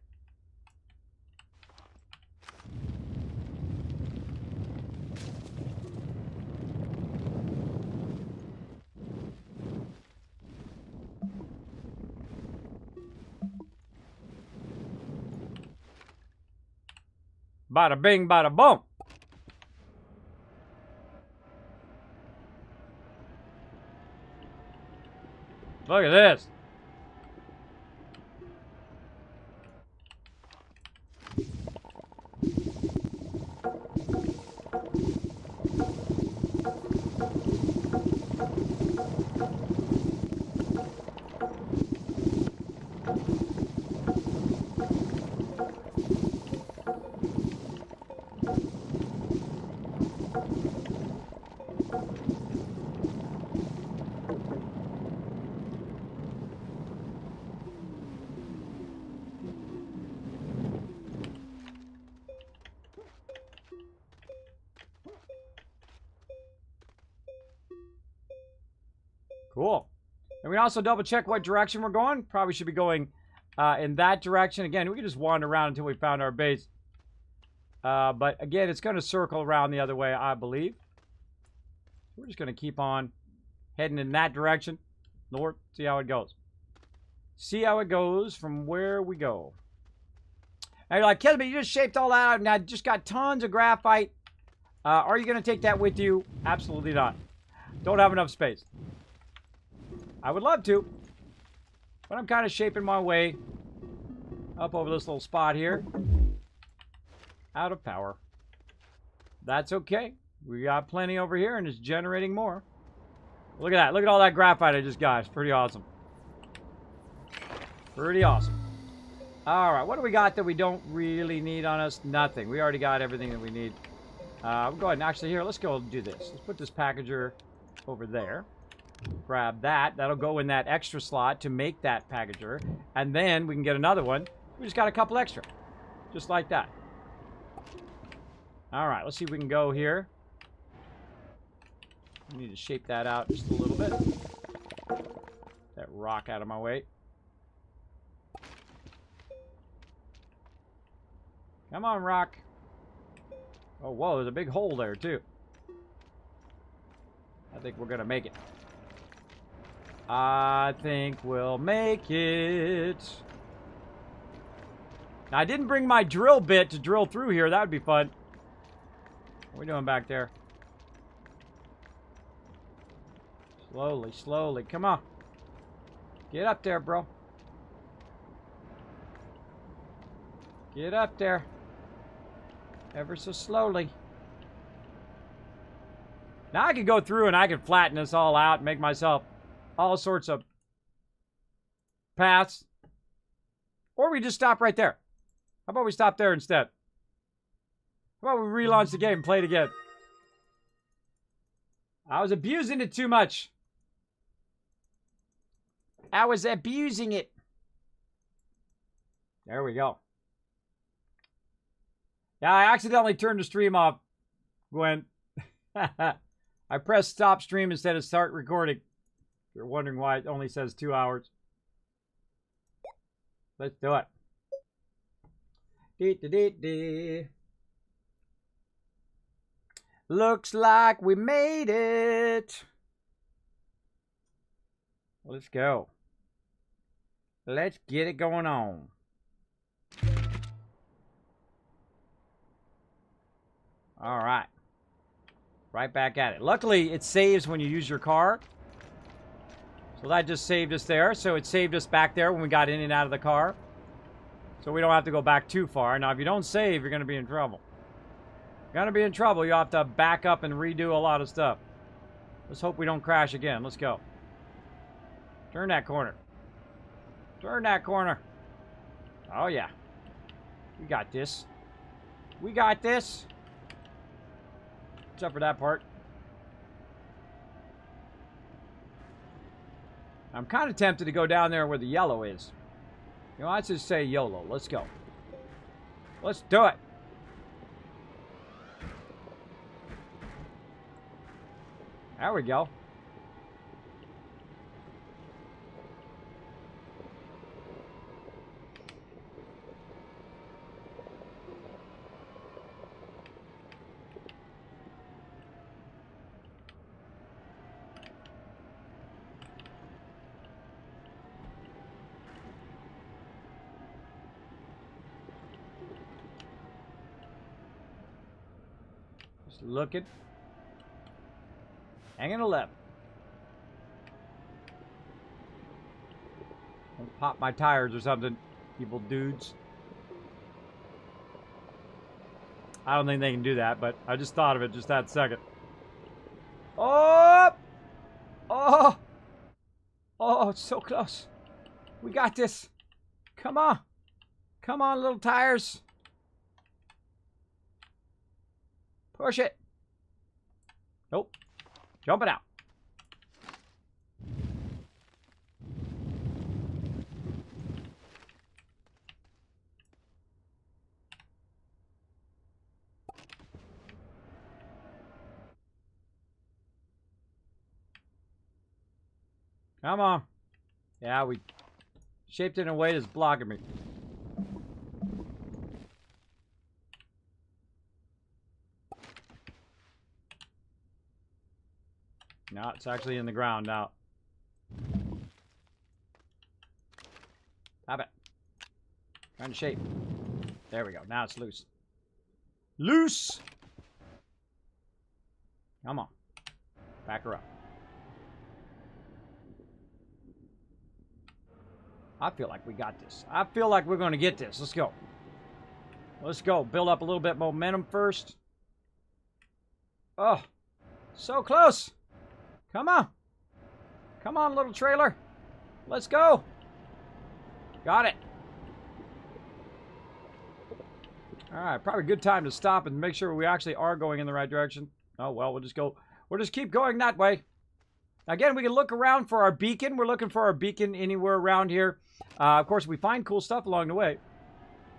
Bada bing, bada boom. Look at this. Cool. And we can also double check what direction we're going. Probably should be going in that direction. Again, we can just wander around until we found our base. But again, it's going to circle around the other way, I believe. We're just going to keep on heading in that direction. North. See how it goes. See how it goes from where we go. And you're like, Kismet, you just shaped all that out and I just got tons of graphite. Are you going to take that with you? Absolutely not. Don't have enough space. I would love to. But I'm kind of shaping my way up over this little spot here. Out of power. That's okay. We got plenty over here and it's generating more. Look at that. Look at all that graphite I just got. It's pretty awesome. Pretty awesome. Alright, what do we got that we don't really need on us? Nothing. We already got everything that we need. We'll go ahead and actually here, let's go do this. Let's put this packager over there. Grab that. That'll go in that extra slot to make that packager. And then we can get another one. We just got a couple extra. Just like that. Alright, let's see if we can go here. I need to shape that out just a little bit. That rock out of my way. Come on, rock. Oh, whoa, there's a big hole there, too. I think we're going to make it. I think we'll make it. Now, I didn't bring my drill bit to drill through here. That would be fun. What are we doing back there? Slowly, slowly. Come on. Get up there, bro. Get up there. Ever so slowly. Now I can go through and I can flatten this all out and make myself all sorts of paths. Or we just stop right there. How about we stop there instead? How about we relaunch the game and play it again? I was abusing it too much. I was abusing it. There we go. Yeah, I accidentally turned the stream off, Gwen. I pressed stop stream instead of start recording. If you're wondering why it only says 2 hours. Let's do it. Dee-dee-dee-dee. Looks like we made it. Let's go. Let's get it going on. All right. Right back at it. Luckily, it saves when you use your car. So that just saved us there. So it saved us back there when we got in and out of the car. So we don't have to go back too far. Now, if you don't save, you're going to be in trouble. You're going to be in trouble. You have to back up and redo a lot of stuff. Let's hope we don't crash again. Let's go. Turn that corner. Turn that corner. Oh, yeah. We got this. We got this. Except for that part. I'm kind of tempted to go down there where the yellow is. You know, let's just say YOLO. Let's go. Let's do it. There we go. Just looking. Hanging a left. Don't pop my tires or something, people dudes. I don't think they can do that, but I just thought of it just that second. Oh! Oh! Oh, it's so close. We got this. Come on. Come on, little tires. Push it. Nope. Jump it out. Come on. Yeah, we shaped it in a way that's blocking me. No, it's actually in the ground now. Stop it. Trying to shape. There we go. Now it's loose. Loose! Come on. Back her up. I feel like we got this. I feel like we're going to get this. Let's go. Let's go. Build up a little bit momentum first. Oh, so close. Come on. Come on, little trailer. Let's go. Got it. All right, probably a good time to stop and make sure we actually are going in the right direction. Oh, well, we'll just go. We'll just keep going that way. Again, we can look around for our beacon. We're looking for our beacon anywhere around here. Of course, we find cool stuff along the way.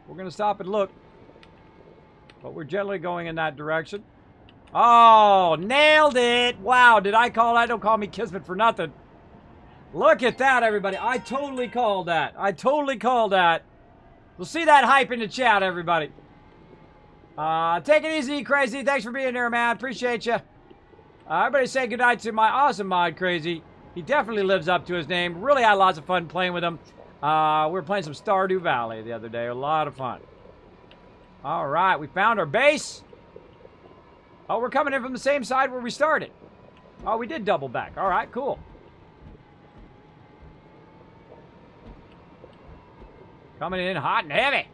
We're going to stop and look. But we're generally going in that direction. Oh, nailed it. Wow, did I call that? Don't call me Kismet for nothing. Look at that, everybody. I totally called that. I totally called that. We'll see that hype in the chat, everybody. Take it easy, Crazy. Thanks for being here, man. Appreciate you. Everybody say goodnight to my awesome mod, Crazy. He definitely lives up to his name. Really had lots of fun playing with him. We were playing some Stardew Valley the other day. A lot of fun. All right, we found our base. Oh, we're coming in from the same side where we started. Oh, we did double back. All right, cool. Coming in hot and heavy.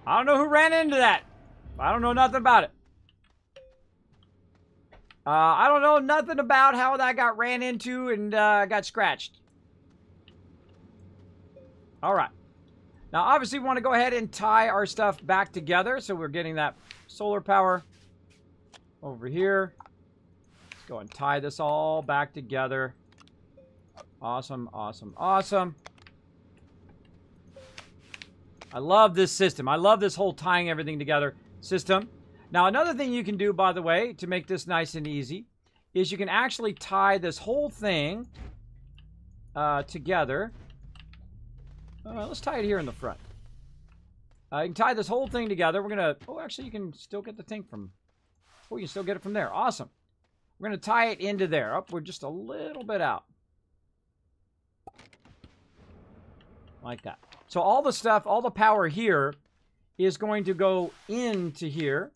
I don't know who ran into that. I don't know nothing about it. I don't know nothing about how that got ran into and got scratched. All right. Now, obviously, we want to go ahead and tie our stuff back together. So we're getting that solar power over here. Let's go and tie this all back together. Awesome, awesome, awesome. I love this system. I love this whole tying everything together system. Now, another thing you can do, by the way, to make this nice and easy, is you can actually tie this whole thing together. Let's tie it here in the front. You can tie this whole thing together. We're going to... Oh, actually, you can still get the thing from... Oh, you can still get it from there. Awesome. We're going to tie it into there. Oh, we're just a little bit out. Like that. So all the stuff, all the power here is going to go into here.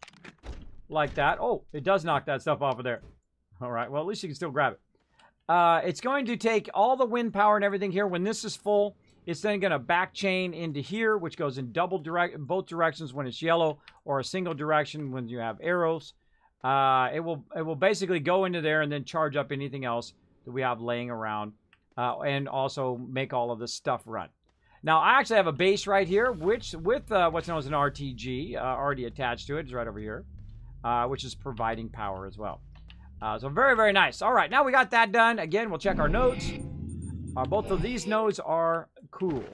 Like that. Oh, it does knock that stuff off of there. All right. Well, at least you can still grab it. It's going to take all the wind power and everything here. When this is full, it's then going to back chain into here, which goes in both directions when it's yellow, or a single direction when you have arrows. It will basically go into there and then charge up anything else that we have laying around, and also make all of this stuff run. Now, I actually have a base right here, which with what's known as an RTG already attached to it. It's right over here, which is providing power as well. So very, very nice. All right, now we got that done. Again, we'll check our nodes. Both of these nodes are cool.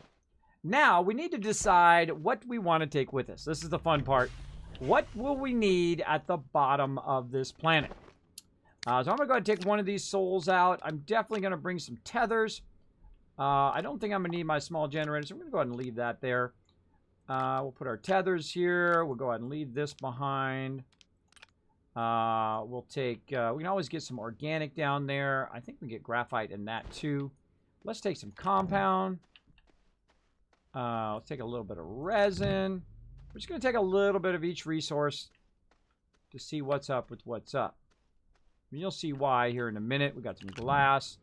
Now, we need to decide what we want to take with us. This is the fun part. What will we need at the bottom of this planet? So I'm going to go ahead and take one of these souls out. I'm definitely going to bring some tethers. I don't think I'm going to need my small generator, so I'm going to go ahead and leave that there. We'll put our tethers here. We'll go ahead and leave this behind. We'll take, we can always get some organic down there. I think we get graphite in that too. Let's take some compound. Let's take a little bit of resin. We're just going to take a little bit of each resource to see what's up with what's up. And you'll see why here in a minute. We got some glass,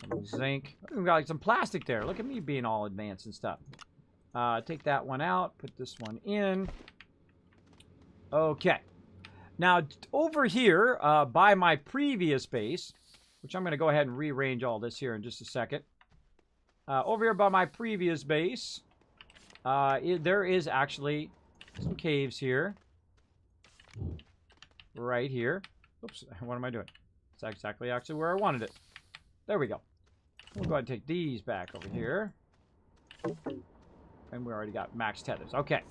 some zinc. We've got like some plastic there. Look at me being all advanced and stuff. Take that one out. Put this one in. Okay. Now, over here, by my previous base, which I'm going to go ahead and rearrange all this here in just a second. Over here by my previous base, there is actually some caves here. Right here. Oops, what am I doing? That's exactly actually where I wanted it. There we go. We'll go ahead and take these back over here. And we already got max tethers. Okay.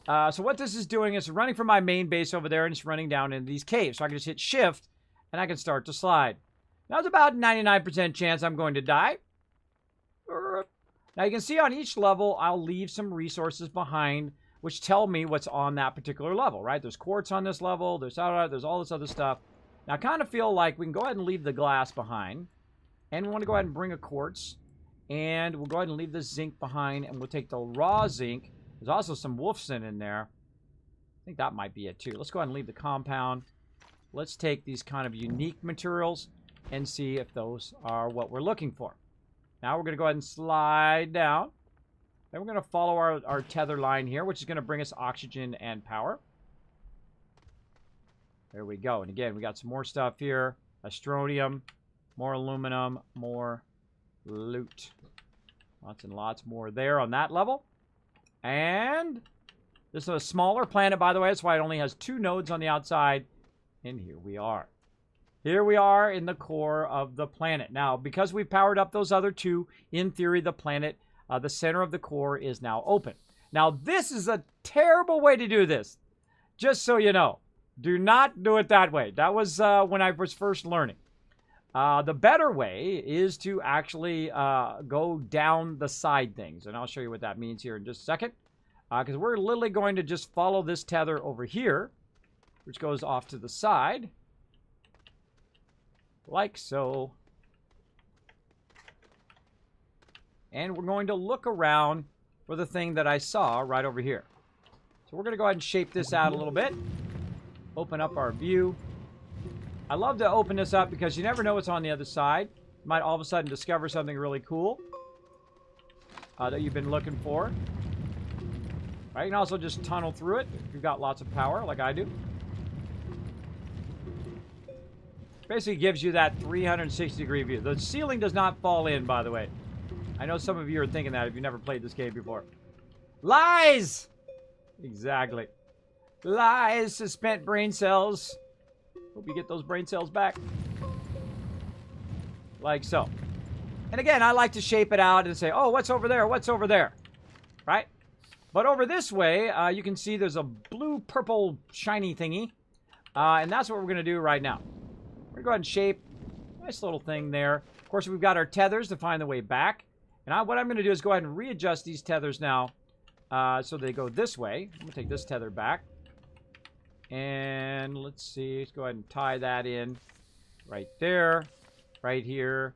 So what this is doing is running from my main base over there and it's running down into these caves. So I can just hit shift and I can start to slide. Now it's about 99% chance I'm going to die. Now you can see on each level, I'll leave some resources behind which tell me what's on that particular level, right? There's quartz on this level. There's all this other stuff. Now I kind of feel like we can go ahead and leave the glass behind. And we want to go ahead and bring a quartz. And we'll go ahead and leave the zinc behind. And we'll take the raw zinc. There's also some wolfson in there. I think that might be it too. Let's go ahead and leave the compound. Let's take these kind of unique materials and see if those are what we're looking for. Now we're going to go ahead and slide down. Then we're going to follow our tether line here, which is going to bring us oxygen and power. There we go. And again, we got some more stuff here. Astronium, more aluminum, more loot. Lots and lots more there on that level. And this is a smaller planet, by the way. That's why it only has 2 nodes on the outside. And here we are. Here we are in the core of the planet. Now, because we've powered up those other 2, in theory, the planet, the center of the core is now open. Now, this is a terrible way to do this. Just so you know. Do not do it that way. That was when I was first learning. The better way is to actually go down the side things. And I'll show you what that means here in just a second. Because we're literally going to just follow this tether over here, which goes off to the side. Like so. And we're going to look around for the thing that I saw right over here. So we're going to go ahead and shape this out a little bit. Open up our view. I love to open this up because you never know what's on the other side. You might all of a sudden discover something really cool that you've been looking for. Right? You can also just tunnel through it if you've got lots of power like I do. Basically gives you that 360-degree view. The ceiling does not fall in, by the way. I know some of you are thinking that if you've never played this game before. Lies! Exactly. Lies to spent brain cells. Hope you get those brain cells back. Like so. And again, I like to shape it out and say, oh, what's over there? What's over there? Right? But over this way, you can see there's a blue-purple shiny thingy. And that's what we're going to do right now. We're going to go ahead and shape. Nice little thing there. Of course, we've got our tethers to find the way back. And what I'm going to do is go ahead and readjust these tethers now so they go this way. I'm going to take this tether back. And let's see. Let's go ahead and tie that in right there, right here,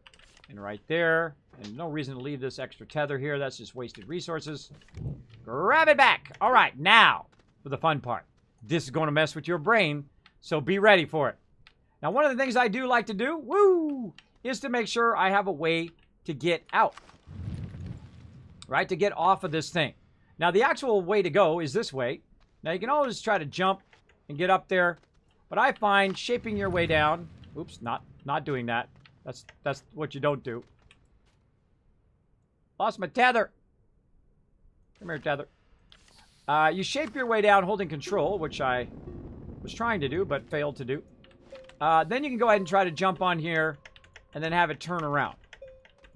and right there. And no reason to leave this extra tether here. That's just wasted resources. Grab it back. All right, now for the fun part. This is going to mess with your brain, so be ready for it. Now, one of the things I do like to do, is to make sure I have a way to get out. Right, to get off of this thing. Now, the actual way to go is this way. Now, you can always try to jump and get up there. But I find shaping your way down. Oops, not doing that. That's what you don't do. Lost my tether. Come here, tether. You shape your way down holding control, which I was trying to do, but failed to do. Then you can go ahead and try to jump on here and then have it turn around.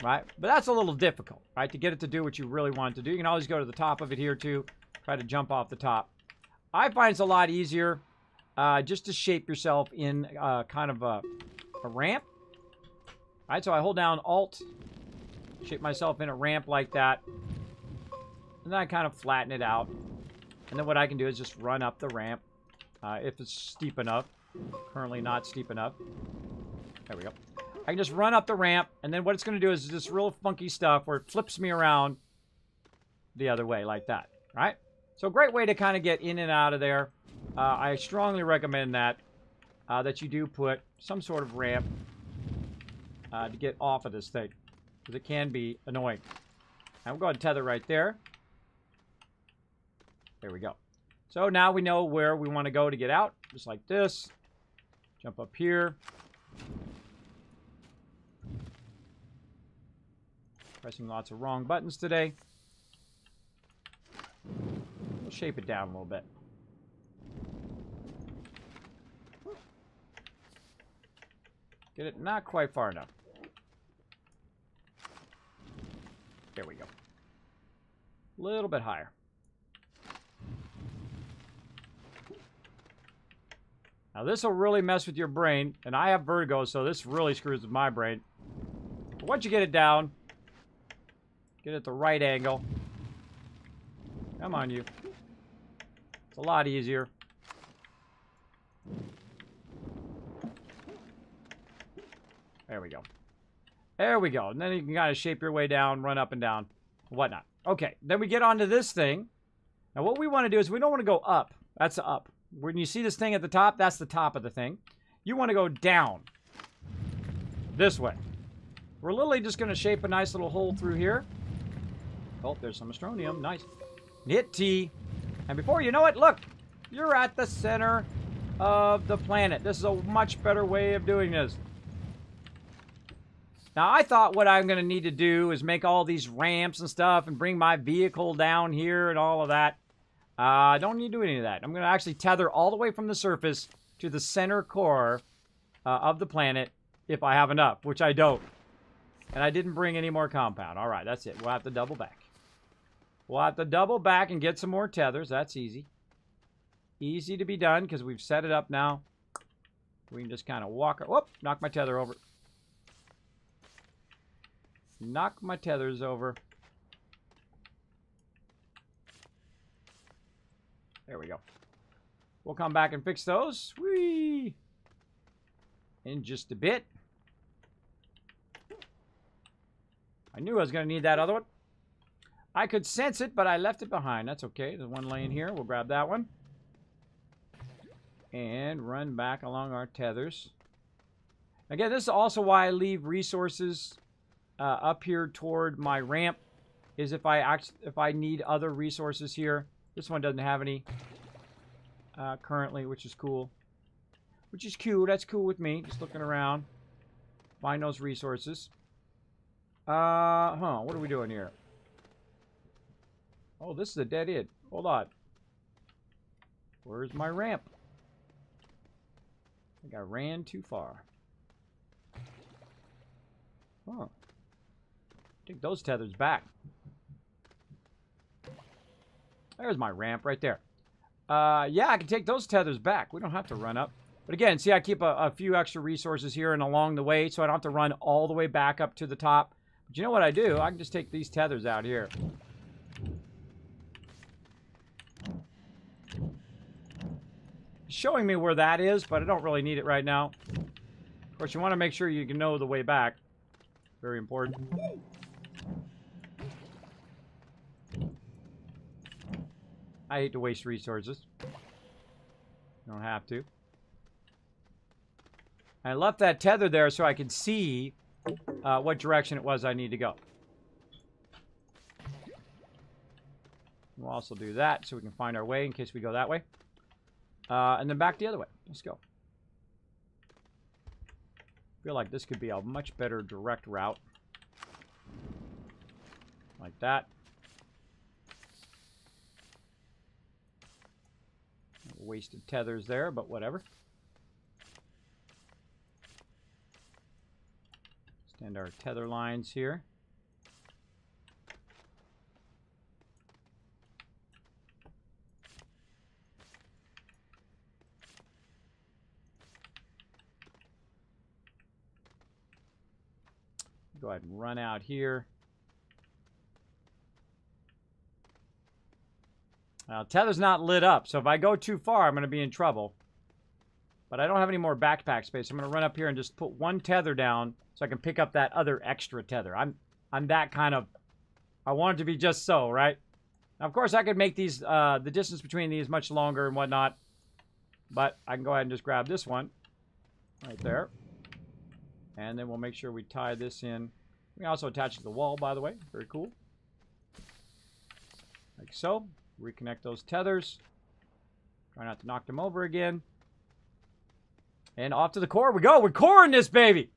Right? But that's a little difficult, right? To get it to do what you really want it to do. You can always go to the top of it here, too. Try to jump off the top. I find it's a lot easier just to shape yourself in kind of a ramp. All right, so I hold down Alt, shape myself in a ramp like that. And then I kind of flatten it out. And then what I can do is just run up the ramp if it's steep enough. Currently not steep enough. There we go. I can just run up the ramp, and then what it's going to do is this real funky stuff where it flips me around the other way like that, right? So a great way to kind of get in and out of there. I strongly recommend that you do put some sort of ramp to get off of this thing, because it can be annoying. And we'll go ahead and tether right there. There we go. So now we know where we want to go to get out, just like this. Jump up here. Pressing lots of wrong buttons today. We'll shape it down a little bit. Get it not quite far enough. There we go. A little bit higher. Now this will really mess with your brain, and I have vertigo, so this really screws with my brain. But once you get it down, get it at the right angle. Come on, you. It's a lot easier. There we go. There we go. And then you can kind of shape your way down, run up and down, whatnot. Okay, then we get onto this thing. Now what we want to do is we don't want to go up. That's the up. When you see this thing at the top, that's the top of the thing. You want to go down. This way. We're literally just going to shape a nice little hole through here. Oh, there's some astronium. Nice. Hit T. And before you know it, look. You're at the center of the planet. This is a much better way of doing this. Now, I thought what I'm going to need to do is make all these ramps and stuff and bring my vehicle down here and all of that. I don't need to do any of that. I'm going to actually tether all the way from the surface to the center core of the planet if I have enough, which I don't. And I didn't bring any more compound. All right, that's it. We'll have to double back. We'll have to double back and get some more tethers. That's easy. Easy to be done because we've set it up now. We can just kind of walk. Whoop, knock my tether over. Knock my tethers over. There we go. We'll come back and fix those. Whee! In just a bit. I knew I was going to need that other one. I could sense it, but I left it behind. That's okay. There's one laying here. We'll grab that one. And run back along our tethers. Again, this is also why I leave resources up here toward my ramp. Is if I need other resources here. This one doesn't have any currently, which is cool. Which is cool. That's cool with me. Just looking around. Find those resources. What are we doing here? Oh, this is a dead end. Hold on. Where's my ramp? I think I ran too far. Huh. Take those tethers back. There's my ramp right there. Yeah, I can take those tethers back. We don't have to run up. But again, see, I keep a few extra resources here and along the way, so I don't have to run all the way back up to the top. But you know what I do? I can just take these tethers out here. It's showing me where that is, but I don't really need it right now. Of course, you want to make sure you can know the way back. Very important. I hate to waste resources. You don't have to. I left that tether there so I could see what direction it was I need to go. We'll also do that so we can find our way in case we go that way. And then back the other way. Let's go. I feel like this could be a much better direct route. Like that. Wasted tethers there, but whatever. Extend our tether lines here. Go ahead and run out here. Now, tether's not lit up, so if I go too far, I'm going to be in trouble. But I don't have any more backpack space. I'm going to run up here and just put one tether down so I can pick up that other extra tether. I'm that kind of... I want it to be just so, right? Now, of course, I could make these the distance between these much longer and whatnot. But I can go ahead and just grab this one right there. And then we'll make sure we tie this in. We also attach it to the wall, by the way. Very cool. Like so. Reconnect those tethers. Try not to knock them over again. And off to the core we go. We're coring this baby.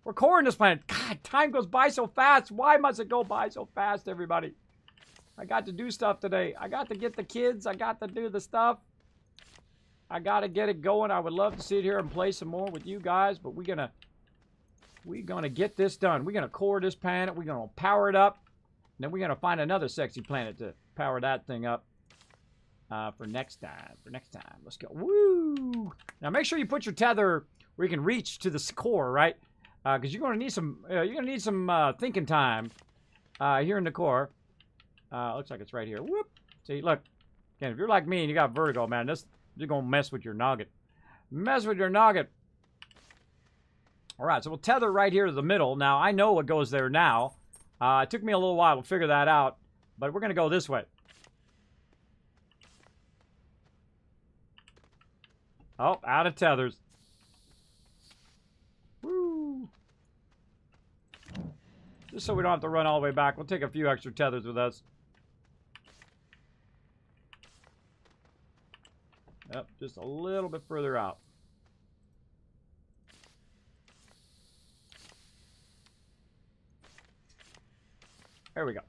We're coring this planet. God, time goes by so fast. Why must it go by so fast, everybody? I got to do stuff today. I got to get the kids. I got to do the stuff. I got to get it going. I would love to sit here and play some more with you guys, but we're going to We're going to get this done. We're going to core this planet. We're going to power it up. And then we're going to find another sexy planet to power that thing up for next time. Let's go. Woo! Now make sure you put your tether where you can reach to the core, right? Because you're going to need some thinking time here in the core. Looks like it's right here. Whoop! See, look. Again, if you're like me and you got vertigo, man, you're going to mess with your noggin. Mess with your noggin. All right, so we'll tether right here to the middle. Now, I know what goes there now. It took me a little while to figure that out, but we're going to go this way. Oh, out of tethers. Woo! Just so we don't have to run all the way back, we'll take a few extra tethers with us. Yep, just a little bit further out. There we go.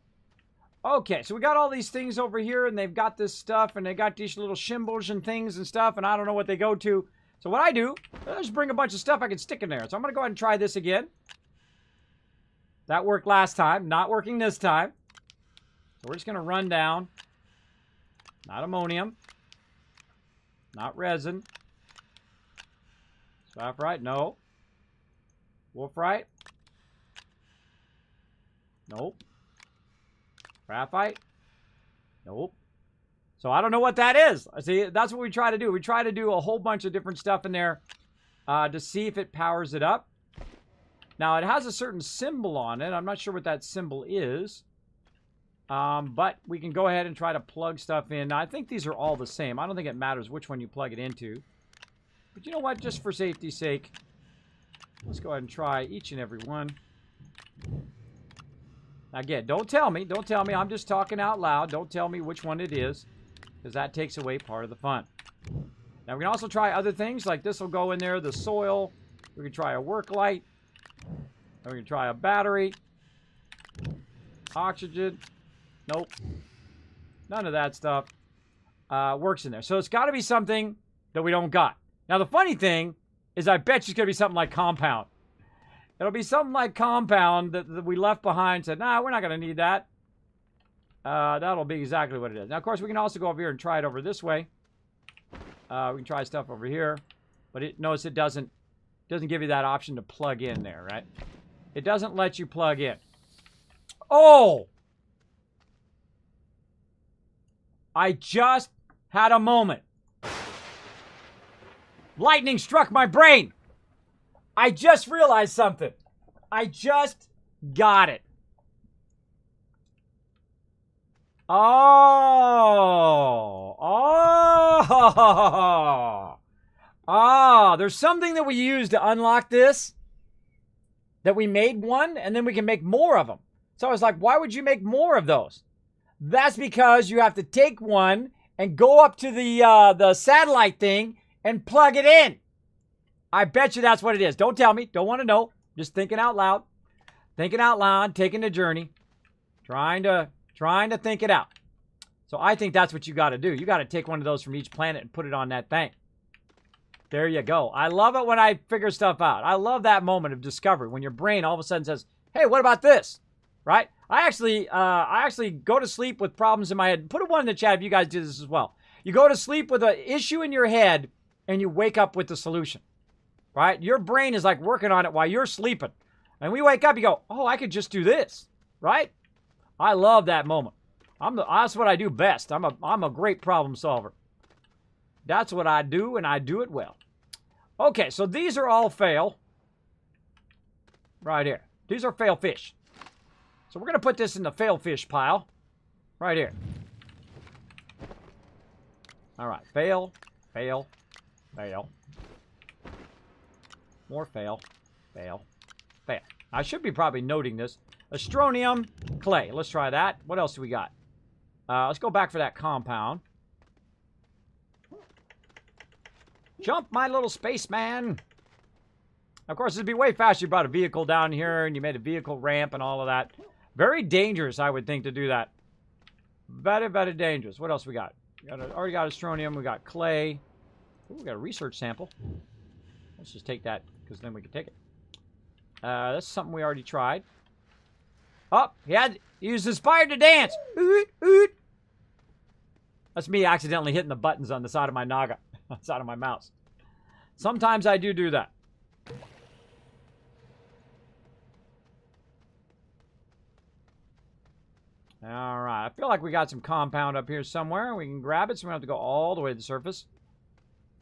Okay, so we got all these things over here, and they've got this stuff, and they got these little symbols and things and stuff, and I don't know what they go to. So what I do, I just bring a bunch of stuff I can stick in there. So I'm going to go ahead and try this again. That worked last time. Not working this time. So we're just going to run down. Not ammonium. Not resin. Sapphirite, no. Wolfrite. Nope. Graphite? Nope. So I don't know what that is. See, that's what we try to do. We try to do a whole bunch of different stuff in there to see if it powers it up. Now, it has a certain symbol on it. I'm not sure what that symbol is. But we can go ahead and try to plug stuff in. Now, I think these are all the same. I don't think it matters which one you plug it into. But you know what? Just for safety's sake, let's go ahead and try each and every one. Again, don't tell me. Don't tell me. I'm just talking out loud. Don't tell me which one it is, because that takes away part of the fun. Now, we can also try other things, like this will go in there, the soil. We can try a work light. And we can try a battery. Oxygen. Nope. None of that stuff works in there. So it's got to be something that we don't got. Now, the funny thing is I bet you it's going to be something like compound. It'll be something like compound that we left behind and said, nah, we're not going to need that. That'll be exactly what it is. Now, of course, we can also go over here and try it over this way. We can try stuff over here. But notice it doesn't give you that option to plug in there, right? It doesn't let you plug in. Oh! I just had a moment. Lightning struck my brain. I just realized something. I just got it. There's something that we use to unlock this. That we made one, and then we can make more of them. So I was like, why would you make more of those? That's because you have to take one and go up to the satellite thing and plug it in. I bet you that's what it is. Don't tell me. Don't want to know. Just thinking out loud. Thinking out loud. Taking the journey. Trying to think it out. So I think that's what you got to do. You got to take one of those from each planet and put it on that thing. There you go. I love it when I figure stuff out. I love that moment of discovery when your brain all of a sudden says, hey, what about this? Right? I actually go to sleep with problems in my head. Put a one in the chat if you guys do this as well. You go to sleep with an issue in your head and you wake up with the solution. Right? Your brain is like working on it while you're sleeping. And we wake up, you go, oh, I could just do this. Right? I love that moment. That's what I do best. I'm a great problem solver. That's what I do, and I do it well. Okay, so these are all fail. Right here. These are fail fish. So we're going to put this in the fail fish pile. Right here. All right. Fail, fail, fail. More fail, fail, fail. I should be probably noting this. Astronium, clay. Let's try that. What else do we got? Let's go back for that compound. Jump, my little spaceman. Of course, it'd be way faster. You brought a vehicle down here and you made a vehicle ramp and all of that. Very dangerous, I would think, to do that. Very, very dangerous. What else we got? Already got astronium. We got clay. Ooh, we got a research sample. Let's just take that, because then we can take it. That's something we already tried. Oh, he was inspired to dance. Oot, oot. That's me accidentally hitting the buttons on the side of my naga, on the side of my mouse. Sometimes I do that. All right, I feel like we got some compound up here somewhere. We can grab it, so we don't have to go all the way to the surface.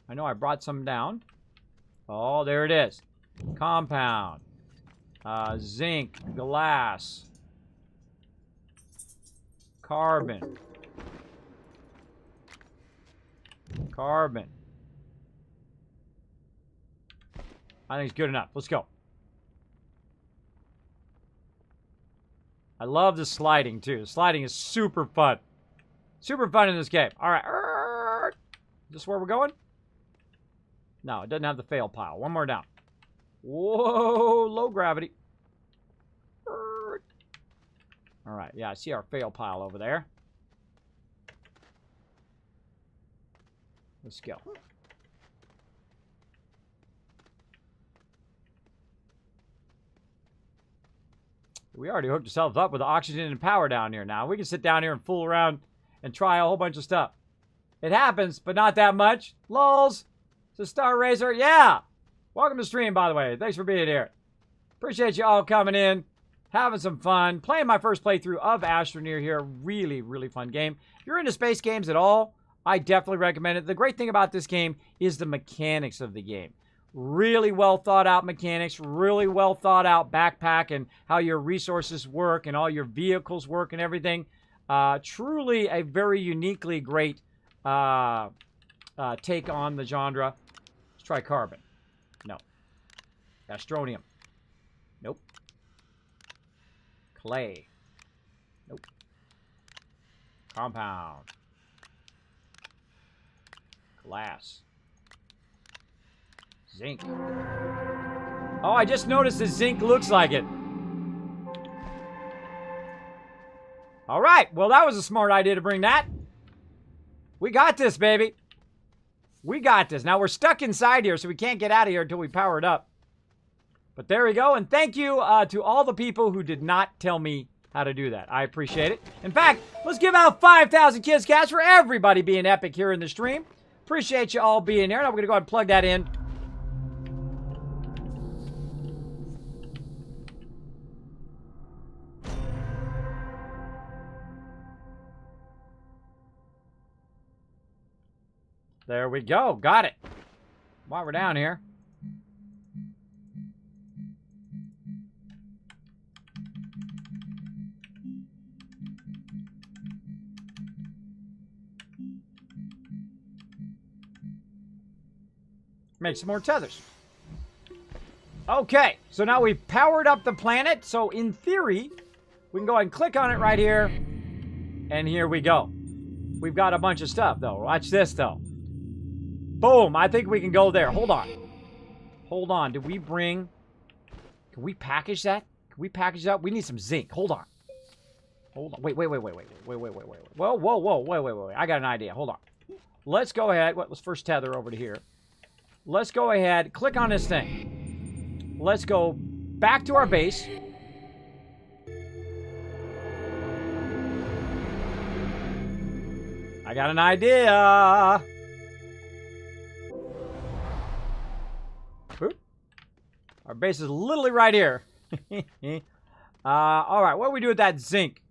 I know I brought some down. Oh, there it is. Compound. Zinc, glass, carbon. Carbon. I think it's good enough. Let's go. I love the sliding, too. The sliding is super fun. Super fun in this game. All right. Is this where we're going? No, it doesn't have the fail pile. One more down. Whoa, low gravity. All right, yeah, I see our fail pile over there. Let's go. We already hooked ourselves up with oxygen and power down here now. We can sit down here and fool around and try a whole bunch of stuff. It happens, but not that much. Lulz. It's a Star Racer. Yeah. Welcome to the stream, by the way. Thanks for being here. Appreciate you all coming in, having some fun, playing my first playthrough of Astroneer here. Really, really fun game. If you're into space games at all, I definitely recommend it. The great thing about this game is the mechanics of the game. Really well thought out mechanics, really well thought out backpack and how your resources work and all your vehicles work and everything. Truly a very uniquely great take on the genre. Let's try carbon. No. Astronium. Nope. Clay. Nope. Compound. Glass. Zinc. Oh, I just noticed the zinc looks like it. All right. Well, that was a smart idea to bring that. We got this, baby. We got this. Now, we're stuck inside here, so we can't get out of here until we power it up. But there we go. And thank you to all the people who did not tell me how to do that. I appreciate it. In fact, let's give out 5,000 Kids Cats for everybody being epic here in the stream. Appreciate you all being here. Now, we're going to go ahead and plug that in. There we go. Got it. While we're down here. Make some more tethers. Okay, so now we've powered up the planet. So in theory, we can go ahead and click on it right here. And here we go. We've got a bunch of stuff, though. Watch this, though. Boom, I think we can go there. Hold on. Hold on. Did we bring... Can we package that? Can we package that? We need some zinc. Hold on. Hold on. Wait. Whoa. I got an idea. Hold on. Let's go ahead. Let's first tether over to here. Let's go ahead. Click on this thing. Let's go back to our base. I got an idea. Our base is literally right here. All right, what do we do with that zinc?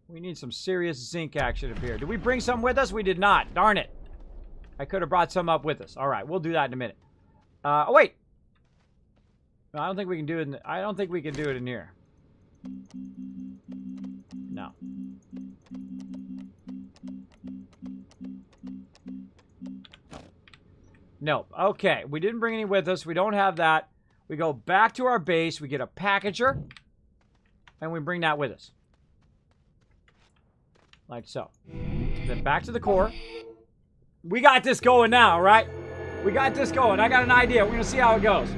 We need some serious zinc action up here. Did we bring some with us? We did not. Darn it. I could have brought some up with us. All right, we'll do that in a minute. Oh, wait. No, I don't think we can do it. I don't think we can do it in here. No. Nope. Okay, we didn't bring any with us. We don't have that. We go back to our base. We get a packager. And we bring that with us. Like so. Then back to the core. We got this going now, all right? We got this going. I got an idea. We're going to see how it goes.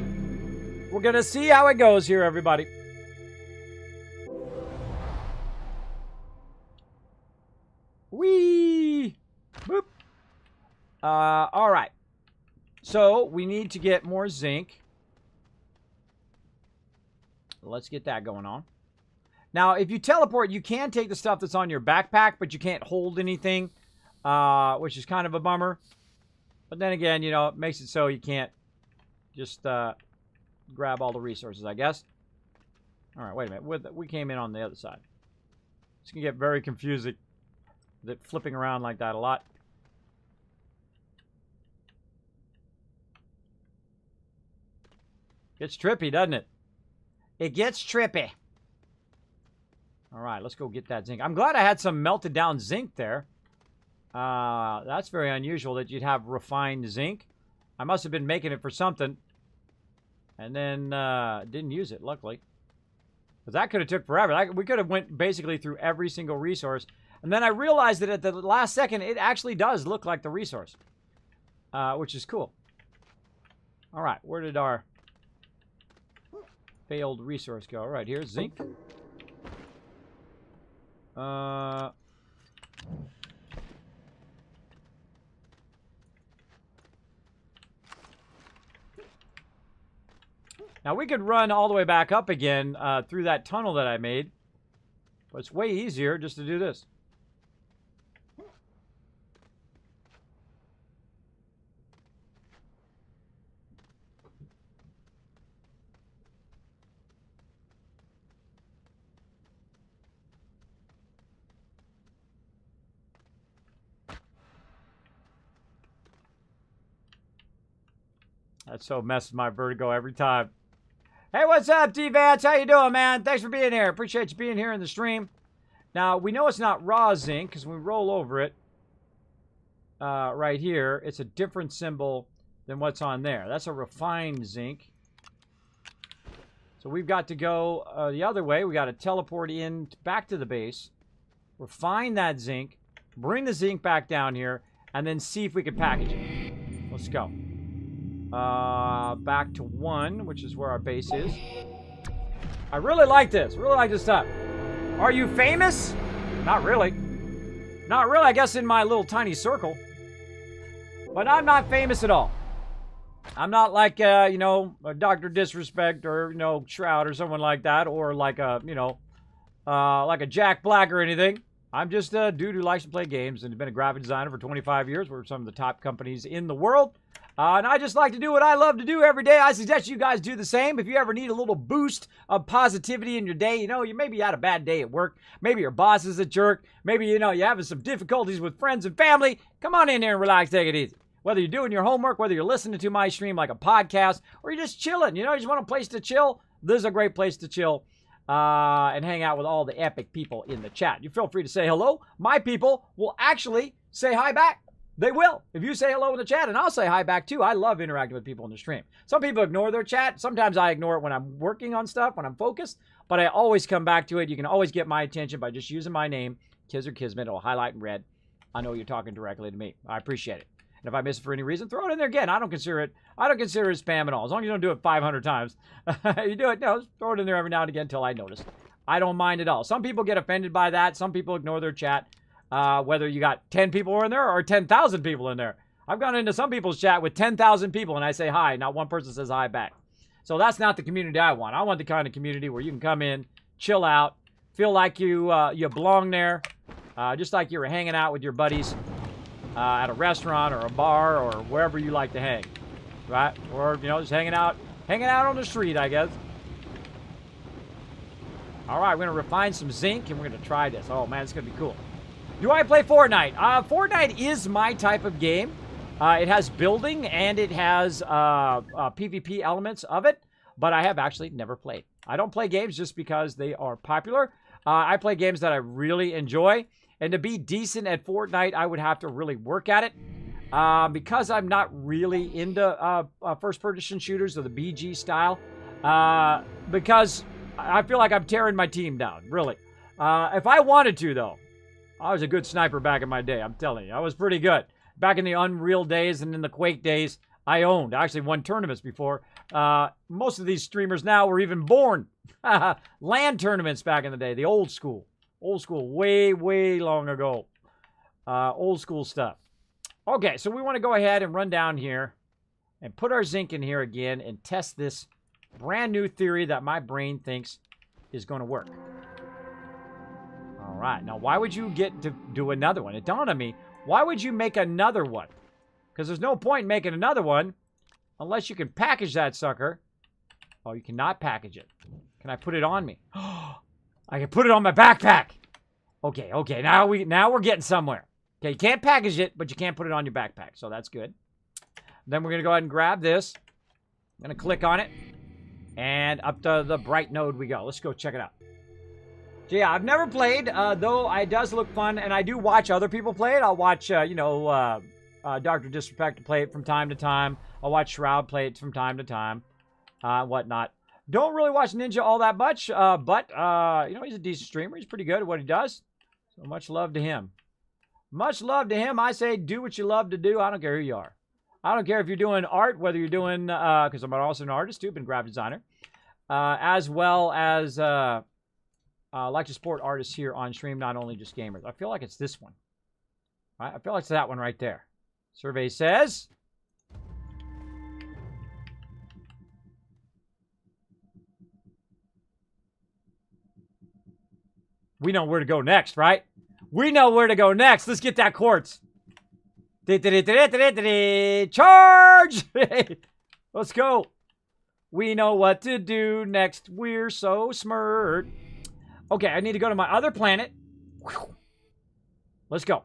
We're going to see how it goes here, everybody. Whee! Boop. All right. So, we need to get more zinc. Let's get that going on. Now, if you teleport, you can take the stuff that's on your backpack, but you can't hold anything, which is kind of a bummer. But then again, you know, it makes it so you can't just grab all the resources, I guess. All right, wait a minute. We came in on the other side. It's going to get very confusing. That flipping around like that a lot. Gets trippy, doesn't it? It gets trippy. All right, let's go get that zinc. I'm glad I had some melted down zinc there. That's very unusual that you'd have refined zinc. I must have been making it for something. And then didn't use it, luckily. Because that could have took forever. We could have went basically through every single resource. And then I realized that at the last second, it actually does look like the resource. Which is cool. All right, where did our failed resource go? Right here, zinc. Now we could run all the way back up again through that tunnel that I made. But it's way easier just to do this. That so messes my vertigo every time. Hey, what's up, D-Vance? How you doing, man? Thanks for being here. Appreciate you being here in the stream. Now, we know it's not raw zinc because when we roll over it right here, it's a different symbol than what's on there. That's a refined zinc. So we've got to go the other way. We got to teleport in back to the base, refine that zinc, bring the zinc back down here, and then see if we can package it. Let's go. Back to 1, which is where our base is. I really like this. Really like this stuff. Are you famous? Not really. Not really, I guess, in my little tiny circle. But I'm not famous at all. I'm not like, you know, a Dr. Disrespect or, you know, Shroud or someone like that. Or like a, you know, like a Jack Black or anything. I'm just a dude who likes to play games and has been a graphic designer for 25 years. We're some of the top companies in the world. And I just like to do what I love to do every day. I suggest you guys do the same. If you ever need a little boost of positivity in your day, you know, you maybe had a bad day at work. Maybe your boss is a jerk. Maybe, you know, you're having some difficulties with friends and family. Come on in here and relax, take it easy. Whether you're doing your homework, whether you're listening to my stream like a podcast, or you're just chilling, you know, you just want a place to chill, this is a great place to chill and hang out with all the epic people in the chat. You feel free to say hello. My people will actually say hi back. They will. If you say hello in the chat, and I'll say hi back too. I love interacting with people in the stream. Some people ignore their chat. Sometimes I ignore it when I'm working on stuff, when I'm focused. But I always come back to it. You can always get my attention by just using my name, Kiz or Kismet. It'll highlight in red. I know you're talking directly to me. I appreciate it. And if I miss it for any reason, throw it in there again. I don't consider it spam at all. As long as you don't do it 500 times. You do it, no, throw it in there every now and again until I notice. I don't mind at all. Some people get offended by that. Some people ignore their chat. Whether you got 10 people in there or 10,000 people in there. I've gone into some people's chat with 10,000 people and I say hi. Not one person says hi back. So that's not the community I want. I want the kind of community where you can come in, chill out, feel like you belong there, just like you were hanging out with your buddies at a restaurant or a bar or wherever you like to hang, right? Or, you know, just hanging out on the street, I guess. All right, we're going to refine some zinc and we're going to try this. Oh, man, it's going to be cool. Do I play Fortnite? Fortnite is my type of game. It has building and it has PvP elements of it, but I have actually never played. I don't play games just because they are popular. I play games that I really enjoy, and to be decent at Fortnite, I would have to really work at it. Because I'm not really into first-person shooters or the BG style, because I feel like I'm tearing my team down, really. If I wanted to, though, I was a good sniper back in my day, I'm telling you. I was pretty good. Back in the Unreal days and in the Quake days, I actually won tournaments before. Most of these streamers now were even born. LAN tournaments back in the day, the old school. Old school, way, way long ago. Old school stuff. Okay, so we want to go ahead and run down here and put our zinc in here again and test this brand new theory that my brain thinks is going to work. All right. Now, why would you get to do another one? It dawned on me. Why would you make another one? Because there's no point in making another one unless you can package that sucker. Oh, you cannot package it. Can I put it on me? I can put it on my backpack. Okay, okay. Now we're getting somewhere. Okay, you can't package it, but you can't put it on your backpack. So that's good. Then we're going to go ahead and grab this. I'm going to click on it. And up to the bright node we go. Let's go check it out. So yeah, I've never played, though it does look fun. And I do watch other people play it. I'll watch, Dr. Disrespect play it from time to time. I'll watch Shroud play it from time to time. Whatnot. Don't really watch Ninja all that much, but he's a decent streamer. He's pretty good at what he does. So much love to him. Much love to him. I say do what you love to do. I don't care who you are. I don't care if you're doing art, whether you're doing, because I'm also an artist too, been graphic designer, as well as like to support artists here on stream, not only just gamers. I feel like it's this one. Right? I feel like it's that one right there. Survey says... we know where to go next, right? We know where to go next. Let's get that quartz. Charge! Let's go. We know what to do next. We're so smart. Okay, I need to go to my other planet. Let's go.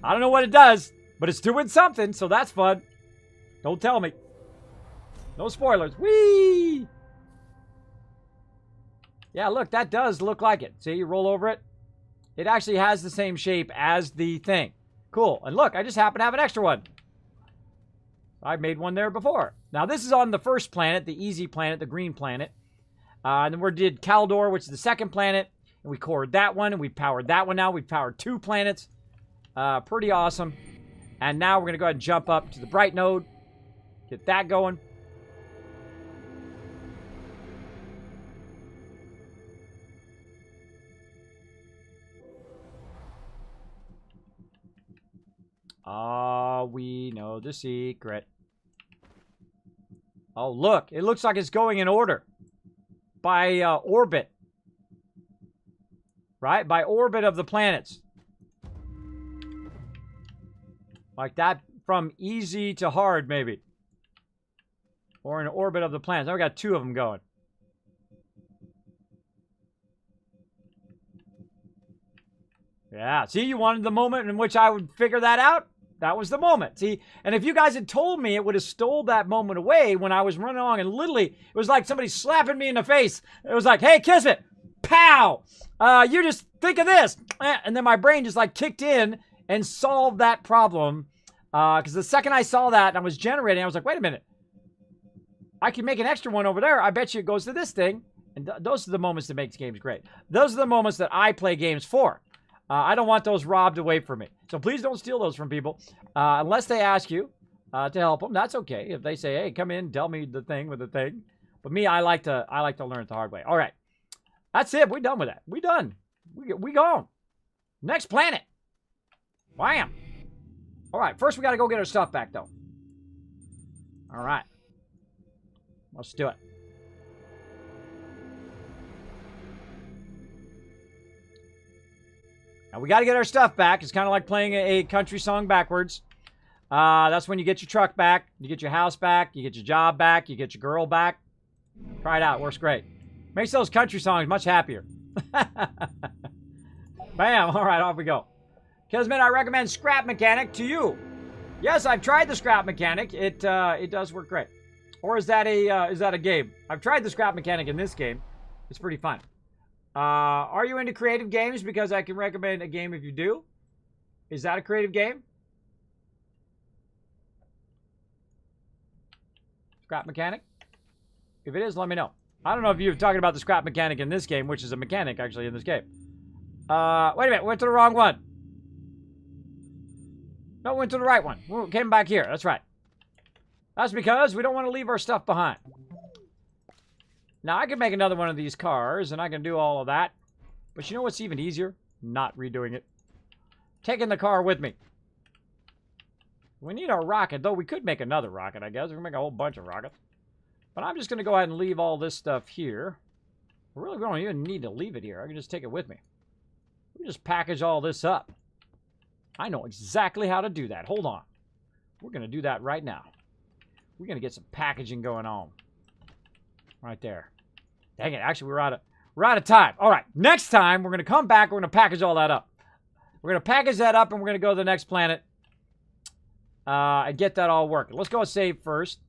I don't know what it does, but it's doing something, so that's fun. Don't tell me. No spoilers. Whee! Yeah, look, that does look like it. See, you roll over it. It actually has the same shape as the thing. Cool. And look, I just happen to have an extra one. I made one there before. Now, this is on the first planet, the easy planet, the green planet. And then we did Caldor, which is the second planet. And we cored that one, and we powered that one now. We've powered 2 planets. Pretty awesome. And now we're going to go ahead and jump up to the bright node. Get that going. We know the secret. Oh, look. It looks like it's going in order. By orbit. Right? By orbit of the planets. Like that from easy to hard, maybe. Or in orbit of the planets. Now we got 2 of them going. Yeah. See, you wanted the moment in which I would figure that out? That was the moment. See, and if you guys had told me, it would have stole that moment away when I was running along, and literally, it was like somebody slapping me in the face. It was like, hey, Kismet, pow! You just think of this. And then my brain just like kicked in and solved that problem. Because the second I saw that and I was generating, I was like, wait a minute. I can make an extra one over there. I bet you it goes to this thing. And those are the moments that make games great. Those are the moments that I play games for. I don't want those robbed away from me. So please don't steal those from people. Unless they ask you to help them. That's okay. If they say, hey, come in, tell me the thing with the thing. But me, I like to learn it the hard way. All right. That's it. We're done with that. We done. We gone. Next planet. Wham. All right. First, we got to go get our stuff back, though. All right. Let's do it. Now, we got to get our stuff back. It's kind of like playing a country song backwards. That's when you get your truck back, you get your house back, you get your job back, you get your girl back. Try it out. Works great. Makes those country songs much happier. Bam. All right, off we go. Kismet, I recommend Scrap Mechanic to you. Yes, I've tried the Scrap Mechanic. It does work great. Or is that a game? I've tried the Scrap Mechanic in this game. It's pretty fun. Are you into creative games? Because I can recommend a game if you do. Is that a creative game? Scrap Mechanic? If it is, let me know. I don't know if you're talking about the Scrap Mechanic in this game, which is a mechanic, actually, in this game. Wait a minute. Went to the wrong one. No, went to the right one. We came back here. That's right. That's because we don't want to leave our stuff behind. Now, I can make another one of these cars, and I can do all of that. But you know what's even easier? Not redoing it. Taking the car with me. We need our rocket, though we could make another rocket, I guess. We can make a whole bunch of rockets. But I'm just going to go ahead and leave all this stuff here. Really, we don't even need to leave it here. I can just take it with me. We just package all this up. I know exactly how to do that. Hold on. We're going to do that right now. We're going to get some packaging going on. Right there. Dang it. Actually, we're out of time. All right. Next time, we're going to come back. We're going to package all that up. We're going to package that up, and we're going to go to the next planet and get that all working. Let's go save first.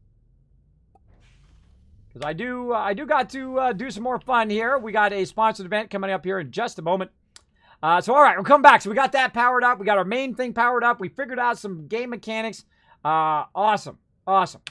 Because I do got to do some more fun here. We got a sponsored event coming up here in just a moment. So, all right, we'll come back. So, we got that powered up. We got our main thing powered up. We figured out some game mechanics. Awesome. Awesome.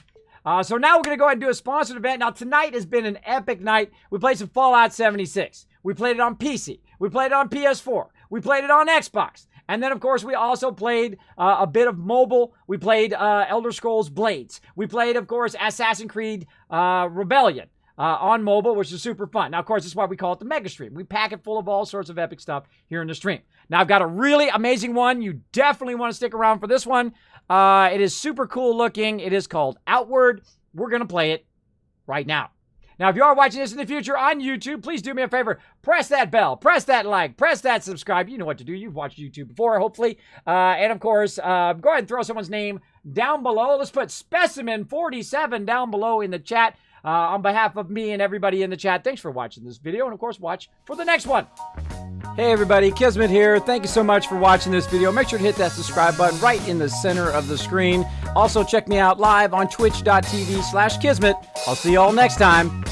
So, now we're going to go ahead and do a sponsored event. Now, tonight has been an epic night. We played some Fallout 76. We played it on PC. We played it on PS4. We played it on Xbox. And then, of course, we also played a bit of mobile. We played Elder Scrolls Blades. We played, of course, Assassin's Creed Rebellion on mobile, which is super fun. Now, of course, this is why we call it the Mega Stream. We pack it full of all sorts of epic stuff here in the stream. Now, I've got a really amazing one. You definitely want to stick around for this one. It is super cool looking. It is called Outward. We're going to play it right now. Now, if you are watching this in the future on YouTube, please do me a favor. Press that bell. Press that like. Press that subscribe. You know what to do. You've watched YouTube before, hopefully. And, of course, go ahead and throw someone's name down below. Let's put Specimen47 down below in the chat. On behalf of me and everybody in the chat, thanks for watching this video. And, of course, watch for the next one. Hey, everybody. Kismet here. Thank you so much for watching this video. Make sure to hit that subscribe button right in the center of the screen. Also, check me out live on twitch.tv/Kismet. I'll see you all next time.